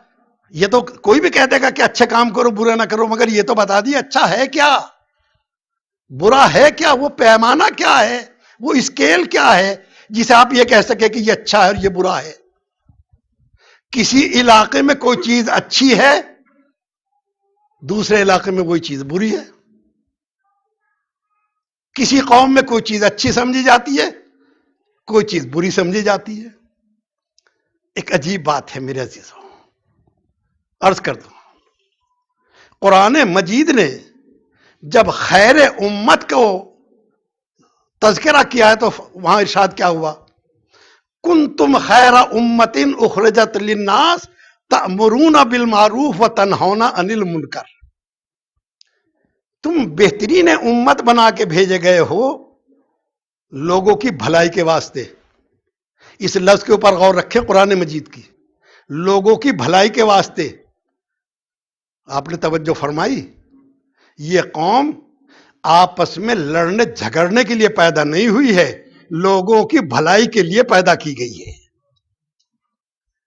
A: یہ تو کوئی بھی کہہ دے گا کہ اچھے کام کرو برا نہ کرو، مگر یہ تو بتا دیے اچھا ہے کیا، برا ہے کیا، وہ پیمانہ کیا ہے، وہ اسکیل کیا ہے جسے آپ یہ کہہ سکے کہ یہ اچھا ہے اور یہ برا ہے. کسی علاقے میں کوئی چیز اچھی ہے، دوسرے علاقے میں وہی چیز بری ہے. کسی قوم میں کوئی چیز اچھی سمجھی جاتی ہے، کوئی چیز بری سمجھی جاتی ہے. ایک عجیب بات ہے میرے عزیزوں، عرض کر دوں، قرآن مجید نے جب خیر امت کو تذکرہ کیا ہے تو وہاں ارشاد کیا ہوا، کنتم خیر امت اخرجت للناس تأمرون بالمعروف وتنہون عن المنکر. تم بہترین امت بنا کے بھیجے گئے ہو لوگوں کی بھلائی کے واسطے. اس لفظ کے اوپر غور رکھیں قرآن مجید کی، لوگوں کی بھلائی کے واسطے. آپ نے توجہ فرمائی، یہ قوم آپس میں لڑنے جھگڑنے کے لیے پیدا نہیں ہوئی ہے، لوگوں کی بھلائی کے لیے پیدا کی گئی ہے.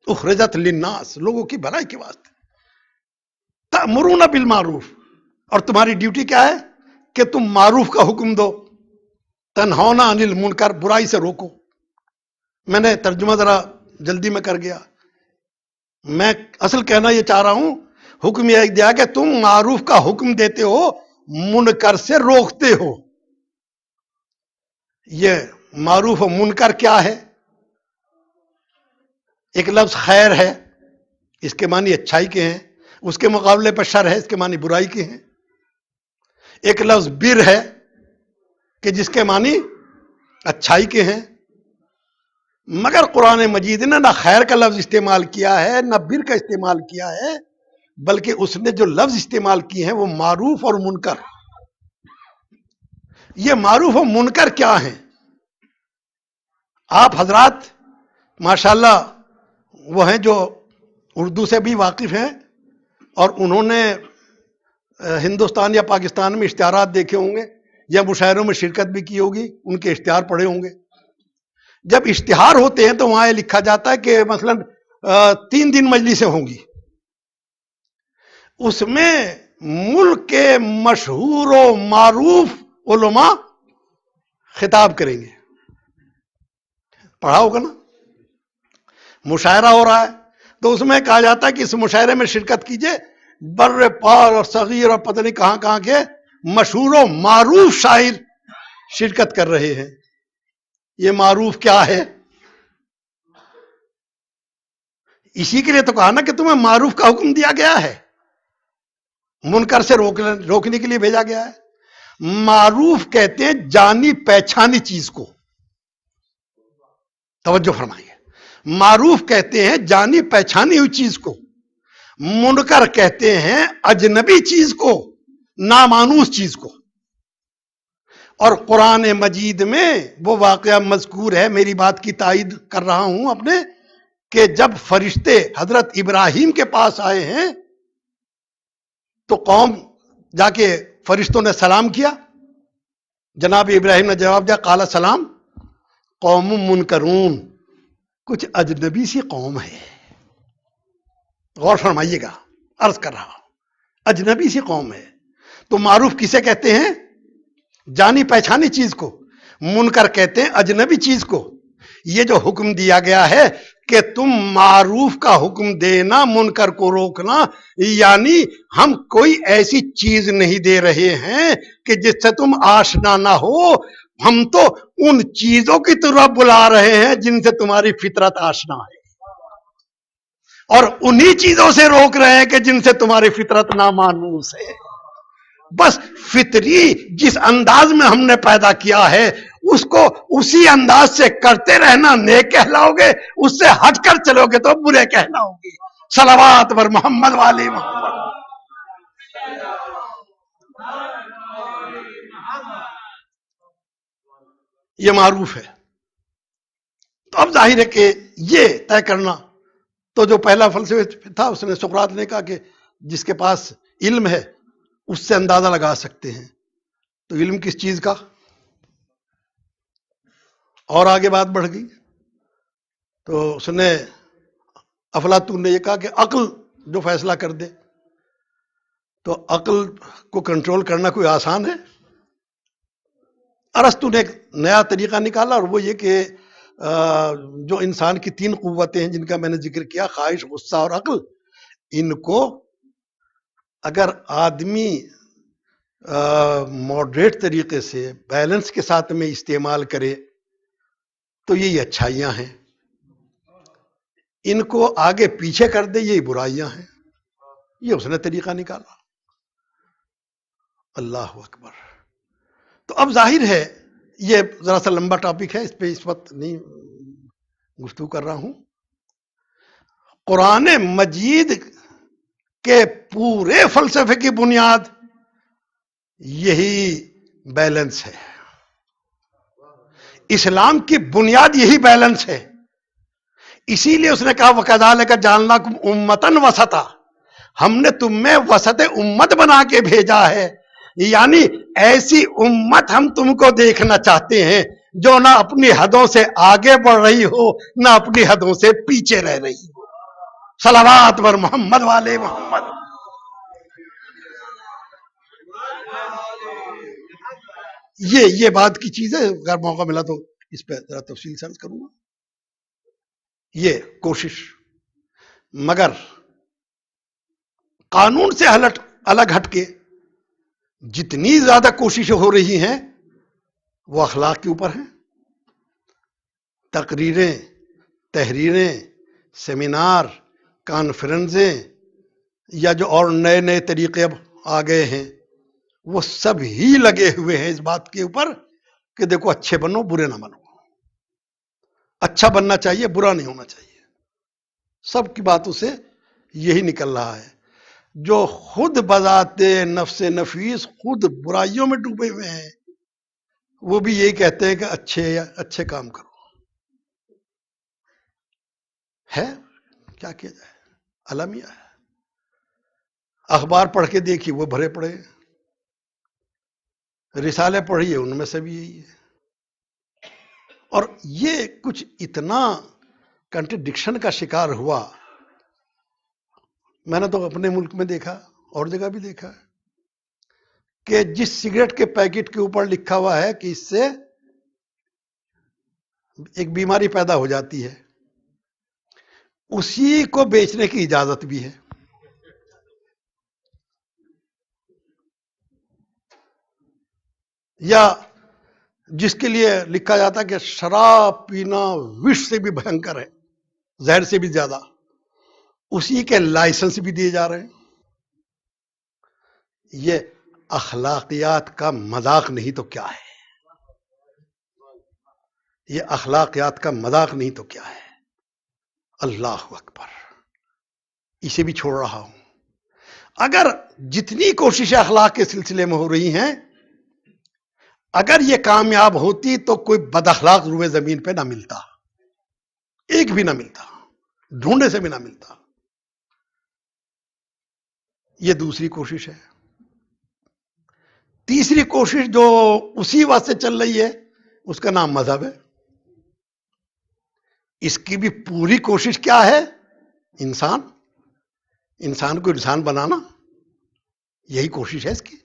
A: اخرجت للناس، لوگوں کی بھلائی کے واسطے. تأمرون بالمعروف، اور تمہاری ڈیوٹی کیا ہے کہ تم معروف کا حکم دو، تنہون عن المنکر، برائی سے روکو. میں نے ترجمہ ذرا جلدی میں کر گیا، میں اصل کہنا یہ چاہ رہا ہوں، حکم یہ دیا کہ تم معروف کا حکم دیتے ہو، منکر سے روکتے ہو. یہ معروف و منکر کیا ہے؟ ایک لفظ خیر ہے، اس کے معنی اچھائی کے ہیں، اس کے مقابلے پر شر ہے، اس کے معنی برائی کے ہیں. ایک لفظ بر ہے کہ جس کے معنی اچھائی کے ہیں. مگر قرآن مجید نے نہ خیر کا لفظ استعمال کیا ہے نہ بر کا استعمال کیا ہے، بلکہ اس نے جو لفظ استعمال کیے ہیں وہ معروف اور منکر. یہ معروف اور منکر کیا ہیں؟ آپ حضرات ماشاءاللہ وہ ہیں جو اردو سے بھی واقف ہیں اور انہوں نے ہندوستان یا پاکستان میں اشتہارات دیکھے ہوں گے یا مشاعروں میں شرکت بھی کی ہوگی، ان کے اشتہار پڑھے ہوں گے. جب اشتہار ہوتے ہیں تو وہاں یہ لکھا جاتا ہے کہ مثلا 3 دن مجلسیں ہوں گی، اس میں ملک کے مشہور و معروف علماء خطاب کریں گے. پڑھا ہوگا نا، مشاعرہ ہو رہا ہے تو اس میں کہا جاتا ہے کہ اس مشاعرے میں شرکت کیجئے، بر پار اور صغیر اور پتہ نہیں کہاں کہاں کے مشہور و معروف شاعر شرکت کر رہے ہیں. یہ معروف کیا ہے؟ اسی کے لیے تو کہا نا کہ تمہیں معروف کا حکم دیا گیا ہے، منکر سے روکنے کے لیے بھیجا گیا ہے. معروف کہتے ہیں جانی پہچانی چیز کو، توجہ فرمائیے، معروف کہتے ہیں جانی پہچانی ہوئی چیز کو. منکر کہتے ہیں اجنبی چیز کو، نامانوس چیز کو. اور قرآن مجید میں وہ واقعہ مذکور ہے، میری بات کی تائید کر رہا ہوں اپنے، کہ جب فرشتے حضرت ابراہیم کے پاس آئے ہیں تو قوم جا کے فرشتوں نے سلام کیا. جناب ابراہیم نے جواب دیا قال سلام قوم منکرون، کچھ اجنبی سی قوم ہے. غور فرمائیے گا، عرض کر رہا ہوں اجنبی سی قوم ہے. تو معروف کسے کہتے ہیں؟ جانی پہچانی چیز کو. منکر کہتے ہیں اجنبی چیز کو. یہ جو حکم دیا گیا ہے کہ تم معروف کا حکم دینا، منکر کو روکنا، یعنی ہم کوئی ایسی چیز نہیں دے رہے ہیں کہ جس سے تم آشنا نہ ہو، ہم تو ان چیزوں کی طرف بلا رہے ہیں جن سے تمہاری فطرت آشنا ہے، اور انہی چیزوں سے روک رہے ہیں کہ جن سے تمہاری فطرت نامانوس ہے. بس فطری جس انداز میں ہم نے پیدا کیا ہے اس کو اسی انداز سے کرتے رہنا، نیک کہلاؤ گے، اس سے ہٹ کر چلو گے تو برے کہلاؤ گے. صلوات بر محمد والی محمد. یہ معروف ہے. تو اب ظاہر ہے کہ یہ طے کرنا، تو جو پہلا فلسفہ تھا اس نے سقراط نے کہا کہ جس کے پاس علم ہے اس سے اندازہ لگا سکتے ہیں. تو علم کس چیز کا؟ اور آگے بات بڑھ گئی تو اس نے افلاطون نے یہ کہا کہ عقل جو فیصلہ کر دے. تو عقل کو کنٹرول کرنا کوئی آسان ہے؟ ارسطو نے ایک نیا طریقہ نکالا، اور وہ یہ کہ جو انسان کی تین قوتیں ہیں جن کا میں نے ذکر کیا، خواہش، غصہ اور عقل، ان کو اگر آدمی ماڈریٹ طریقے سے بیلنس کے ساتھ میں استعمال کرے تو یہی اچھائیاں ہیں. ان کو آگے پیچھے کر دے یہی برائیاں ہیں. یہ اس نے طریقہ نکالا. اللہ اکبر. تو اب ظاہر ہے یہ ذرا سا لمبا ٹاپک ہے، اس پہ اس وقت نہیں گفتگو کر رہا ہوں. قرآن مجید کے پورے فلسفے کی بنیاد یہی بیلنس ہے. اسلام کی بنیاد یہی بیلنس ہے. اسی لیے اس نے کہا وَكَذَلِكَ جَعَلْنَاكُمْ أُمَّةً وَسَطًا، ہم نے تم میں وسط امت بنا کے بھیجا ہے. یعنی ایسی امت ہم تم کو دیکھنا چاہتے ہیں جو نہ اپنی حدوں سے آگے بڑھ رہی ہو نہ اپنی حدوں سے پیچھے رہ رہی ہو. صلوات بر محمد والے محمد. یہ بات کی چیز ہے، اگر موقع ملا تو اس پہ ذرا تفصیل سے عرض کروں گا. یہ کوشش، مگر قانون سے الگ ہٹ کے جتنی زیادہ کوششیں ہو رہی ہیں وہ اخلاق کے اوپر ہیں. تقریریں، تحریریں، سیمینار، کانفرنسیں، یا جو اور نئے نئے طریقے اب آ گئے ہیں، وہ سب ہی لگے ہوئے ہیں اس بات کے اوپر کہ دیکھو اچھے بنو برے نہ بنو. اچھا بننا چاہیے، برا نہیں ہونا چاہیے. سب کی باتوں سے یہی نکل رہا ہے. جو خود بذات نفس نفیس خود برائیوں میں ڈوبے ہوئے ہیں وہ بھی یہی کہتے ہیں کہ اچھے کام کرو. ہے کیا کیا جائے، المیہ ہے. اخبار پڑھ کے دیکھیے وہ بھرے پڑے، رسالے پڑھیے ان میں سے بھی یہی ہے. اور یہ کچھ اتنا کنٹرڈکشن کا شکار ہوا. میں نے تو اپنے ملک میں دیکھا، اور جگہ بھی دیکھا، کہ جس سگریٹ کے پیکٹ کے اوپر لکھا ہوا ہے کہ اس سے ایک بیماری پیدا ہو جاتی ہے، اسی کو بیچنے کی اجازت بھی ہے. یا جس کے لیے لکھا جاتا ہے کہ شراب پینا وش سے بھی بھینکر ہے، زہر سے بھی زیادہ، اسی کے لائسنس بھی دیے جا رہے ہیں. یہ اخلاقیات کا مذاق نہیں تو کیا ہے. یہ اخلاقیات کا مذاق نہیں تو کیا ہے. اللہ اکبر. اسے بھی چھوڑ رہا ہوں. اگر جتنی کوششیں اخلاق کے سلسلے میں ہو رہی ہیں، اگر یہ کامیاب ہوتی تو کوئی بد اخلاق روئے زمین پہ نہ ملتا، ایک بھی نہ ملتا، ڈھونڈے سے بھی نہ ملتا. یہ دوسری کوشش ہے. تیسری کوشش جو اسی واسطے چل رہی ہے، اس کا نام مذہب ہے. اس کی بھی پوری کوشش کیا ہے؟ انسان کو انسان بنانا. یہی کوشش ہے اس کی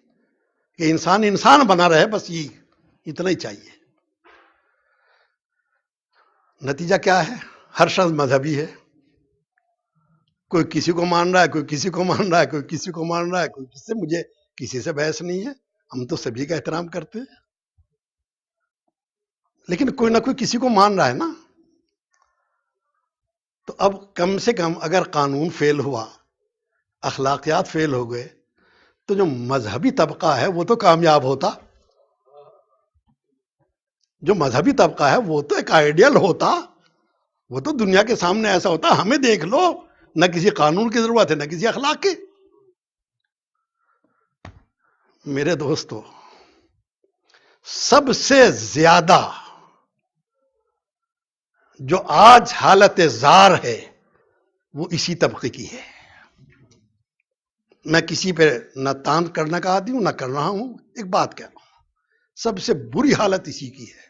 A: کہ انسان بنا رہے، بس یہ اتنا ہی چاہیے. نتیجہ کیا ہے؟ ہر شخص مذہبی ہے. کوئی کسی کو مان رہا ہے، کوئی کسی کو مان رہا ہے، کوئی کسی کو مان رہا ہے، کوئی کس سے. مجھے کسی سے بحث نہیں ہے، ہم تو سبھی کا احترام کرتے ہیں. لیکن کوئی نہ کوئی کسی کو مان رہا ہے نا. تو اب کم سے کم اگر قانون فیل ہوا، اخلاقیات فیل ہو گئے، تو جو مذہبی طبقہ ہے وہ تو کامیاب ہوتا. جو مذہبی طبقہ ہے وہ تو ایک آئیڈیل ہوتا. وہ تو دنیا کے سامنے ایسا ہوتا، ہمیں دیکھ لو، نہ کسی قانون کی ضرورت ہے، نہ کسی اخلاق کی. میرے دوستو، سب سے زیادہ جو آج حالت زار ہے وہ اسی طبقے کی ہے. میں کسی پہ نہ تان کرنے کا عادی ہوں، نہ کر رہا ہوں. ایک بات کہہ رہا ہوں، سب سے بری حالت اسی کی ہے.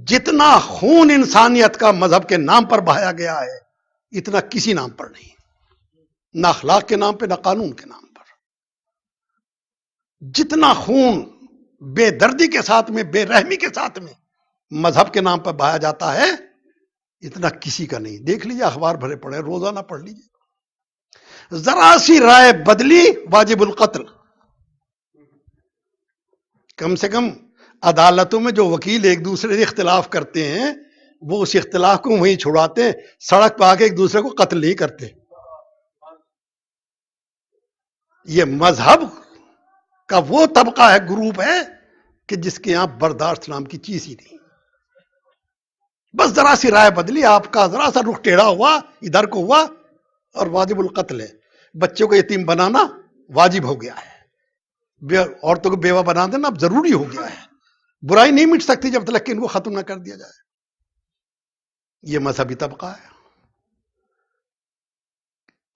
A: جتنا خون انسانیت کا مذہب کے نام پر بہایا گیا ہے، اتنا کسی نام پر نہیں. نہ اخلاق کے نام پہ، نہ قانون کے نام پر. جتنا خون بے دردی کے ساتھ میں، بے رحمی کے ساتھ میں مذہب کے نام پر بہایا جاتا ہے، اتنا کسی کا نہیں. دیکھ لیجیے، اخبار بھرے پڑے، روزانہ پڑھ لیجیے. ذرا سی رائے بدلی واجب القتل. کم سے کم عدالتوں میں جو وکیل ایک دوسرے سے اختلاف کرتے ہیں، وہ اس اختلاف کو وہیں چھڑاتے ہیں، سڑک پہ آ کے ایک دوسرے کو قتل نہیں کرتے. یہ مذہب کا وہ طبقہ ہے، گروپ ہے، کہ جس کے یہاں برداشت نام کی چیز ہی نہیں. بس ذرا سی رائے بدلی، آپ کا ذرا سا رخ ٹیڑھا ہوا، ادھر کو ہوا، اور واجب القتل ہے. بچوں کو یتیم بنانا واجب ہو گیا ہے. عورتوں کو بیوہ بنا دینا اب ضروری ہو گیا ہے. برائی نہیں مٹ سکتی جب تک کہ ان کو ختم نہ کر دیا جائے. یہ مذہبی طبقہ ہے.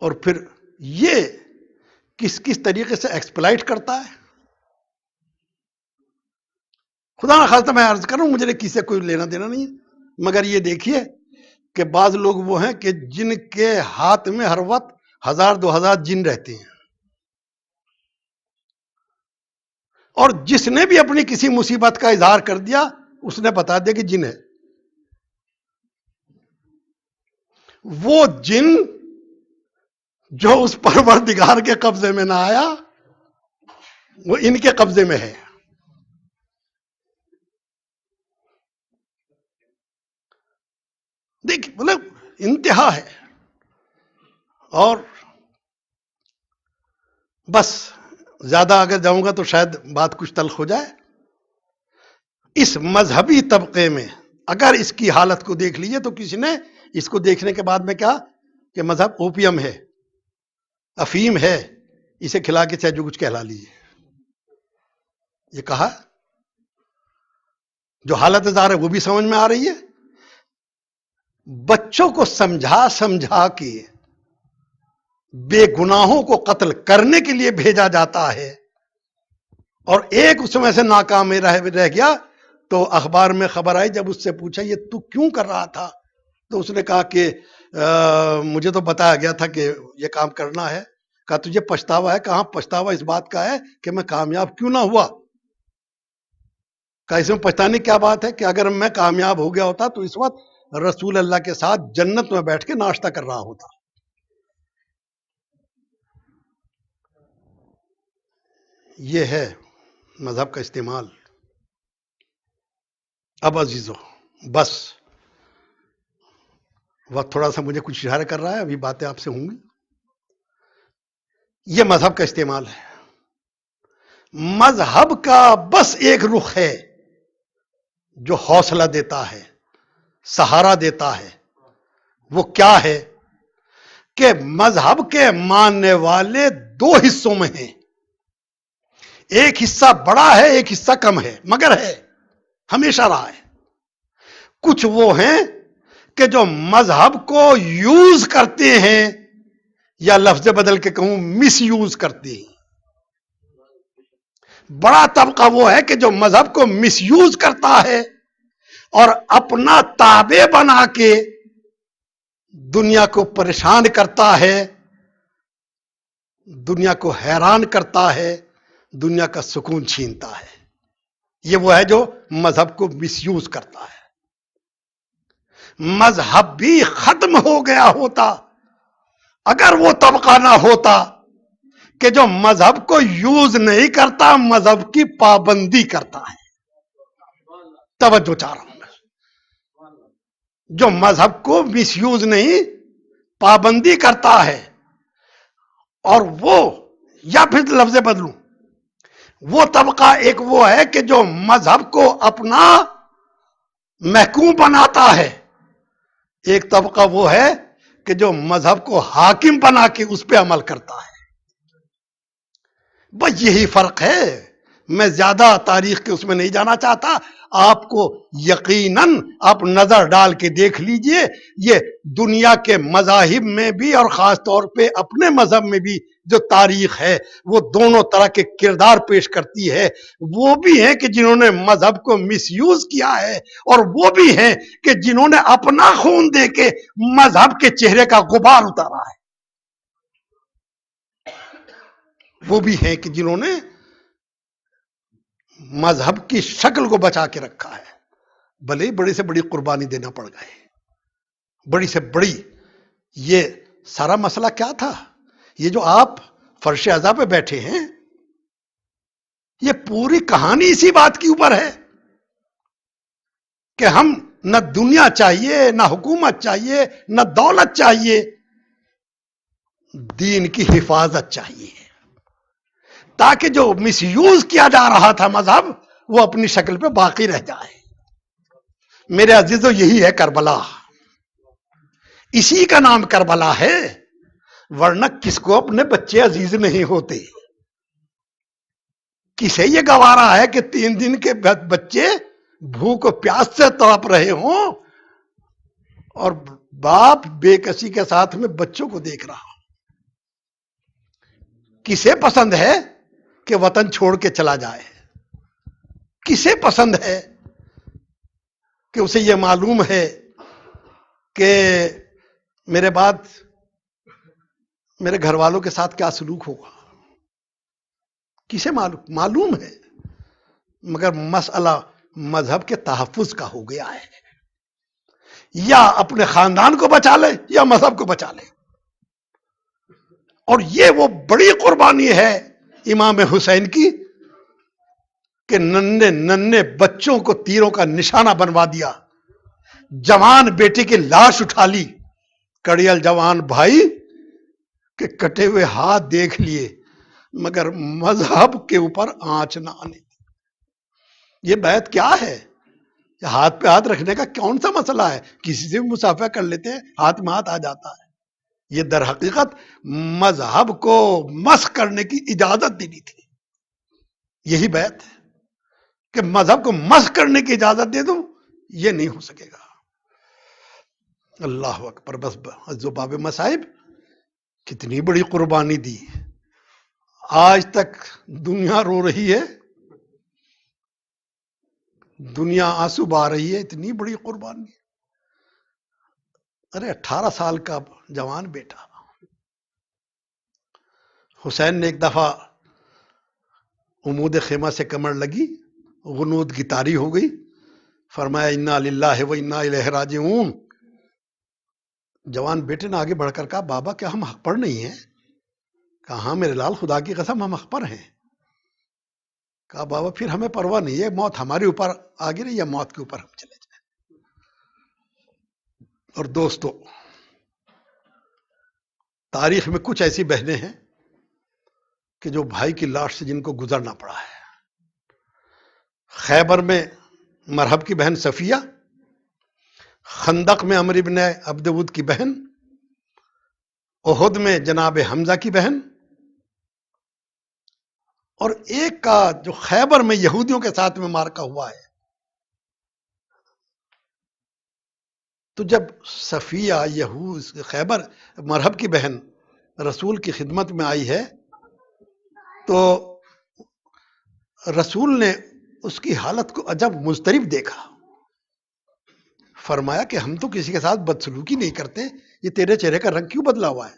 A: اور پھر یہ کس طریقے سے ایکسپلائٹ کرتا ہے. خدا نہ خواستہ میں عرض کروں، مجھے کسی سے کوئی لینا دینا نہیں ہے، مگر یہ دیکھیے کہ بعض لوگ وہ ہیں کہ جن کے ہاتھ میں ہر وقت 1000-2000 جن رہتے ہیں، اور جس نے بھی اپنی کسی مصیبت کا اظہار کر دیا، اس نے بتا دیا کہ جن ہے. وہ جن جو اس پروردگار کے قبضے میں نہ آیا، وہ ان کے قبضے میں ہے. دیکھ، مطلب انتہا ہے. اور بس زیادہ اگر جاؤں گا تو شاید بات کچھ تلخ ہو جائے. اس مذہبی طبقے میں اگر اس کی حالت کو دیکھ لیجیے تو کسی نے اس کو دیکھنے کے بعد میں کہا کہ مذہب اوپیم ہے، افیم ہے، اسے کھلا کے چاہے جو کچھ کہلا لیجیے. یہ کہا. جو حالت زار ہے وہ بھی سمجھ میں آ رہی ہے. بچوں کو سمجھا کے بے گناہوں کو قتل کرنے کے لیے بھیجا جاتا ہے، اور ایک اس میں سے ناکام رہ گیا. تو اخبار میں خبر آئی، جب اس سے پوچھا یہ تو کیوں کر رہا تھا، تو اس نے کہا کہ مجھے تو بتایا گیا تھا کہ یہ کام کرنا ہے. کہا تجھے پچھتاوا ہے؟ کہاں پچھتاوا اس بات کا ہے کہ میں کامیاب کیوں نہ ہوا. کہا اس میں پچھتانے کی کیا بات ہے کہ اگر میں کامیاب ہو گیا ہوتا تو اس وقت رسول اللہ کے ساتھ جنت میں بیٹھ کے ناشتہ کر رہا ہوتا. یہ ہے مذہب کا استعمال. اب عزیزو، بس وقت تھوڑا سا مجھے کچھ اشارہ کر رہا ہے، ابھی باتیں آپ سے ہوں گی. یہ مذہب کا استعمال ہے. مذہب کا بس ایک رخ ہے جو حوصلہ دیتا ہے، سہارا دیتا ہے. وہ کیا ہے؟ کہ مذہب کے ماننے والے دو حصوں میں ہیں، ایک حصہ بڑا ہے ایک حصہ کم ہے، مگر ہے، ہمیشہ رہا ہے۔ کچھ وہ ہیں کہ جو مذہب کو یوز کرتے ہیں، یا لفظ بدل کے کہوں مس یوز کرتے ہیں۔ بڑا طبقہ وہ ہے کہ جو مذہب کو مس یوز کرتا ہے اور اپنا تابع بنا کے دنیا کو پریشان کرتا ہے، دنیا کو حیران کرتا ہے، دنیا کا سکون چھینتا ہے۔ یہ وہ ہے جو مذہب کو مس یوز کرتا ہے۔ مذہب بھی ختم ہو گیا ہوتا اگر وہ طبقہ نہ ہوتا کہ جو مذہب کو یوز نہیں کرتا، مذہب کی پابندی کرتا ہے۔ توجہ چاہ رہا ہوں میں، جو مذہب کو مس یوز نہیں، پابندی کرتا ہے، اور وہ، یا پھر لفظ بدلوں، وہ طبقہ ایک وہ ہے کہ جو مذہب کو اپنا محکوم بناتا ہے، ایک طبقہ وہ ہے کہ جو مذہب کو حاکم بنا کے اس پہ عمل کرتا ہے۔ بس یہی فرق ہے۔ میں زیادہ تاریخ کے اس میں نہیں جانا چاہتا، آپ کو یقیناً آپ نظر ڈال کے دیکھ لیجئے، یہ دنیا کے مذاہب میں بھی اور خاص طور پہ اپنے مذہب میں بھی جو تاریخ ہے وہ دونوں طرح کے کردار پیش کرتی ہے۔ وہ بھی ہیں کہ جنہوں نے مذہب کو مس یوز کیا ہے، اور وہ بھی ہیں کہ جنہوں نے اپنا خون دے کے مذہب کے چہرے کا غبار اتارا ہے۔ وہ بھی ہیں کہ جنہوں نے مذہب کی شکل کو بچا کے رکھا ہے، بھلے بڑی سے بڑی قربانی دینا پڑ گئے، بڑی سے بڑی۔ یہ سارا مسئلہ کیا تھا؟ یہ جو آپ فرش عزا پہ بیٹھے ہیں، یہ پوری کہانی اسی بات کی اوپر ہے کہ ہم نہ دنیا چاہیے، نہ حکومت چاہیے، نہ دولت چاہیے، دین کی حفاظت چاہیے، تاکہ جو مس یوز کیا جا رہا تھا مذہب، وہ اپنی شکل پہ باقی رہ جائے۔ میرے عزیزو، یہی ہے کربلا، اسی کا نام کربلا ہے، ورنہ کس کو اپنے بچے عزیز نہیں ہوتے؟ کسے یہ گوارا ہے کہ 3 دن کے بچے بھوک و پیاس سے تڑپ رہے ہوں اور باپ بے کسی کے ساتھ میں بچوں کو دیکھ رہا ہو؟ کسے پسند ہے کہ وطن چھوڑ کے چلا جائے؟ کسے پسند ہے کہ اسے یہ معلوم ہے کہ میرے بعد میرے گھر والوں کے ساتھ کیا سلوک ہوگا؟ کسے معلوم ہے؟ مگر مسئلہ مذہب کے تحفظ کا ہو گیا ہے، یا اپنے خاندان کو بچا لے یا مذہب کو بچا لے۔ اور یہ وہ بڑی قربانی ہے امام حسین کی کہ ننھے ننھے بچوں کو تیروں کا نشانہ بنوا دیا، جوان بیٹے کی لاش اٹھا لی، کڑیل جوان بھائی کہ کٹے ہوئے ہاتھ دیکھ لیے مگر مذہب کے اوپر آنچ نہ آنے۔ یہ بیعت کیا ہے؟ یہ ہاتھ پہ ہاتھ رکھنے کا کون سا مسئلہ ہے؟ کسی سے بھی مسافہ کر لیتے ہیں، ہاتھ میں ہاتھ آ جاتا ہے۔ یہ در حقیقت مذہب کو مسخ کرنے کی اجازت دینی تھی۔ یہی بیعت ہے کہ مذہب کو مسخ کرنے کی اجازت دے دوں، یہ نہیں ہو سکے گا۔ اللہ اکبر۔ بس عزو باب مصائب، کتنی بڑی قربانی دی، آج تک دنیا رو رہی ہے، دنیا آنسو بہا رہی ہے، اتنی بڑی قربانی۔ ارے 18 سال کا جوان بیٹا، حسین نے ایک دفعہ عمود خیمہ سے کمر لگی، غنود کی طاری ہو گئی، فرمایا انا للہ و انا الیہ راجعون۔ جوان بیٹے نے آگے بڑھ کر کہا بابا کیا ہم حق پر نہیں ہیں؟ کہا ہاں میرے لال، خدا کی قسم ہم حق پر ہیں۔ کہا بابا پھر ہمیں پرواہ نہیں ہے، موت ہمارے اوپر آ گئی یا موت کے اوپر ہم چلے جائیں۔ اور دوستو، تاریخ میں کچھ ایسی بہنیں ہیں کہ جو بھائی کی لاش سے جن کو گزرنا پڑا ہے۔ خیبر میں مرحب کی بہن صفیہ، خندق میں عمرو بن عبد ود کی بہن، احد میں جناب حمزہ کی بہن، اور ایک کا جو خیبر میں یہودیوں کے ساتھ میں مارکا ہوا ہے. تو جب صفیہ یہود خیبر مرحب کی بہن رسول کی خدمت میں آئی ہے تو رسول نے اس کی حالت کو عجب مضطرب دیکھا. فرمایا کہ ہم تو کسی کے ساتھ بدسلوکی نہیں کرتے، یہ تیرے چہرے کا رنگ کیوں بدلا ہوا ہے؟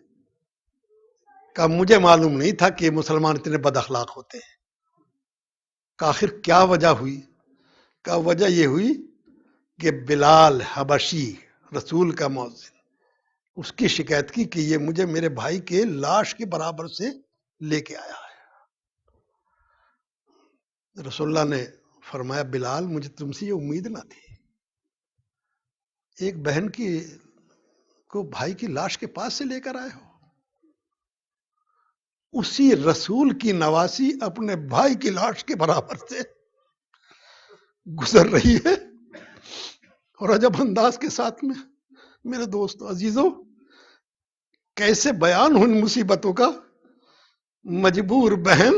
A: کہ مجھے معلوم نہیں تھا کہ مسلمان اتنے بد اخلاق ہوتے ہیں. کہ آخر کیا وجہ ہوئی؟ کہ وجہ یہ ہوئی کہ بلال حبشی رسول کا مؤذن اس کی شکایت کی کہ یہ مجھے میرے بھائی کے لاش کے برابر سے لے کے آیا ہے. رسول اللہ نے فرمایا بلال مجھے تم سے یہ امید نہ تھی، ایک بہن کو بھائی کی لاش کے پاس سے لے کر آئے ہو. اسی رسول کی نواسی اپنے بھائی کی لاش کے برابر سے گزر رہی ہے، اور عجب انداز کے ساتھ میں. میرے دوستو عزیزو، کیسے بیان ہو ان مصیبتوں کا. مجبور بہن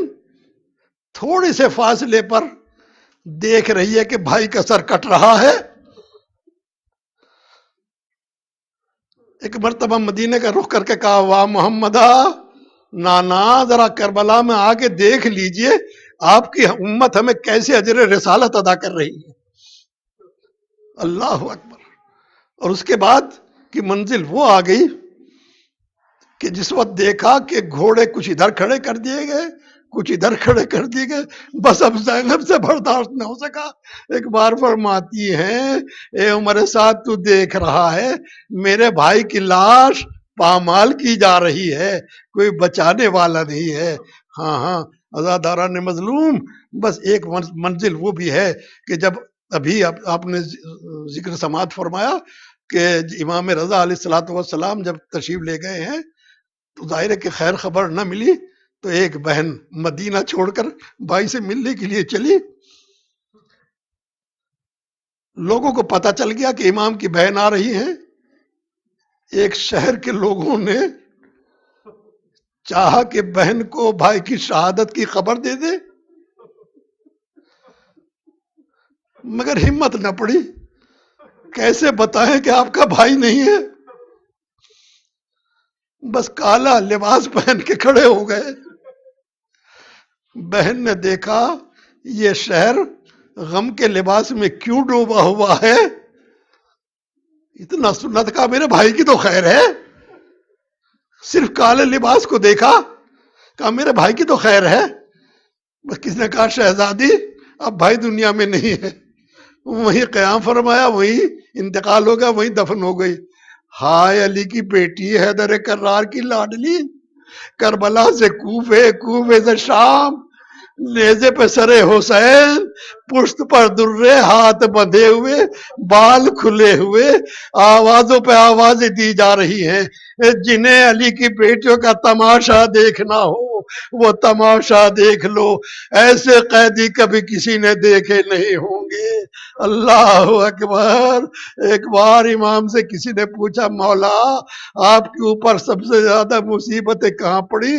A: تھوڑے سے فاصلے پر دیکھ رہی ہے کہ بھائی کا سر کٹ رہا ہے. ایک مرتبہ مدینہ کا رخ کر کے کہا واہ محمدہ، نانا ذرا کربلا میں آ کے دیکھ لیجئے آپ کی امت ہمیں کیسے اجر رسالت ادا کر رہی ہے. اللہ اکبر. اور اس کے بعد کی منزل وہ آ گئی کہ جس وقت دیکھا کہ گھوڑے کچھ ادھر کھڑے کر دیے گئے کچھ ادھر کھڑے کر دیے گئے، بس اب زینب سے برداشت نہ ہو سکا. ایک بار فرماتی ہیں اے عمر سعد تو دیکھ رہا ہے میرے بھائی کی لاش پامال کی جا رہی ہے، کوئی بچانے والا نہیں ہے. ہاں عزاداران مظلوم، بس ایک منزل وہ بھی ہے کہ جب ابھی آپ نے ذکر سماعت فرمایا کہ امام رضا علیہ الصلوۃ والسلام جب تشریف لے گئے ہیں تو ظاہر ہے کہ خیر خبر نہ ملی، تو ایک بہن مدینہ چھوڑ کر بھائی سے ملنے کے لیے چلی. لوگوں کو پتہ چل گیا کہ امام کی بہن آ رہی ہیں. ایک شہر کے لوگوں نے چاہا کہ بہن کو بھائی کی شہادت کی خبر دے دے، مگر ہمت نہ پڑی. کیسے بتائیں کہ آپ کا بھائی نہیں ہے؟ بس کالا لباس پہن کے کھڑے ہو گئے. بہن نے دیکھا یہ شہر غم کے لباس میں کیوں ڈوبا ہوا ہے. اتنا سنت کا میرے بھائی کی تو خیر ہے، صرف کالے لباس کو دیکھا کہا میرے بھائی کی تو خیر ہے. بس کس نے کہا شہزادی اب بھائی دنیا میں نہیں ہے. وہیں قیام فرمایا، وہیں انتقال ہو گیا، وہیں دفن ہو گئی. ہائے علی کی بیٹی حیدر کرار کی لاڈلی، کربلا سے کوفے سے شام، نیزے پہ سر حسین، پشت پر درے، ہاتھ بندھے ہوئے، بال کھلے ہوئے، آوازوں پہ آوازیں دی جا رہی ہیں. جنہیں علی کی بیٹیوں کا تماشا دیکھنا ہو وہ تماشا دیکھ لو، ایسے قیدی کبھی کسی نے دیکھے نہیں ہوں گے. اللہ اکبر. ایک بار امام سے کسی نے پوچھا مولا آپ کے اوپر سب سے زیادہ مصیبتیں کہاں پڑی؟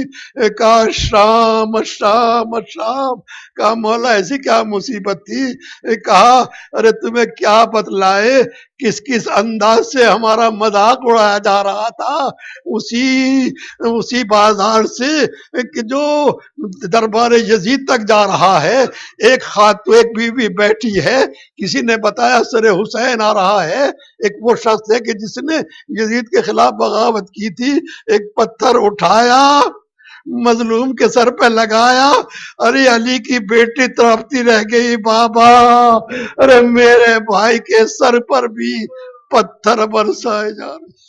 A: کہا شام شام شام. کہا مولا ایسی کیا مصیبت تھی؟ کہا ارے تمہیں کیا بتلائے کس انداز سے ہمارا مذاق اڑایا جا رہا تھا اسی بازار سے کہ جو دربار یزید تک جا رہا ہے. ایک بیوی بیٹھی ہے، کسی نے بتایا سر حسین آ رہا ہے. ایک وہ شخص ہے کہ جس نے یزید کے خلاف بغاوت کی تھی، ایک پتھر اٹھایا مظلوم کے سر پہ لگایا. ارے علی کی بیٹی تڑپتی رہ گئی بابا، ارے میرے بھائی کے سر پر بھی پتھر برسائے جا رہے.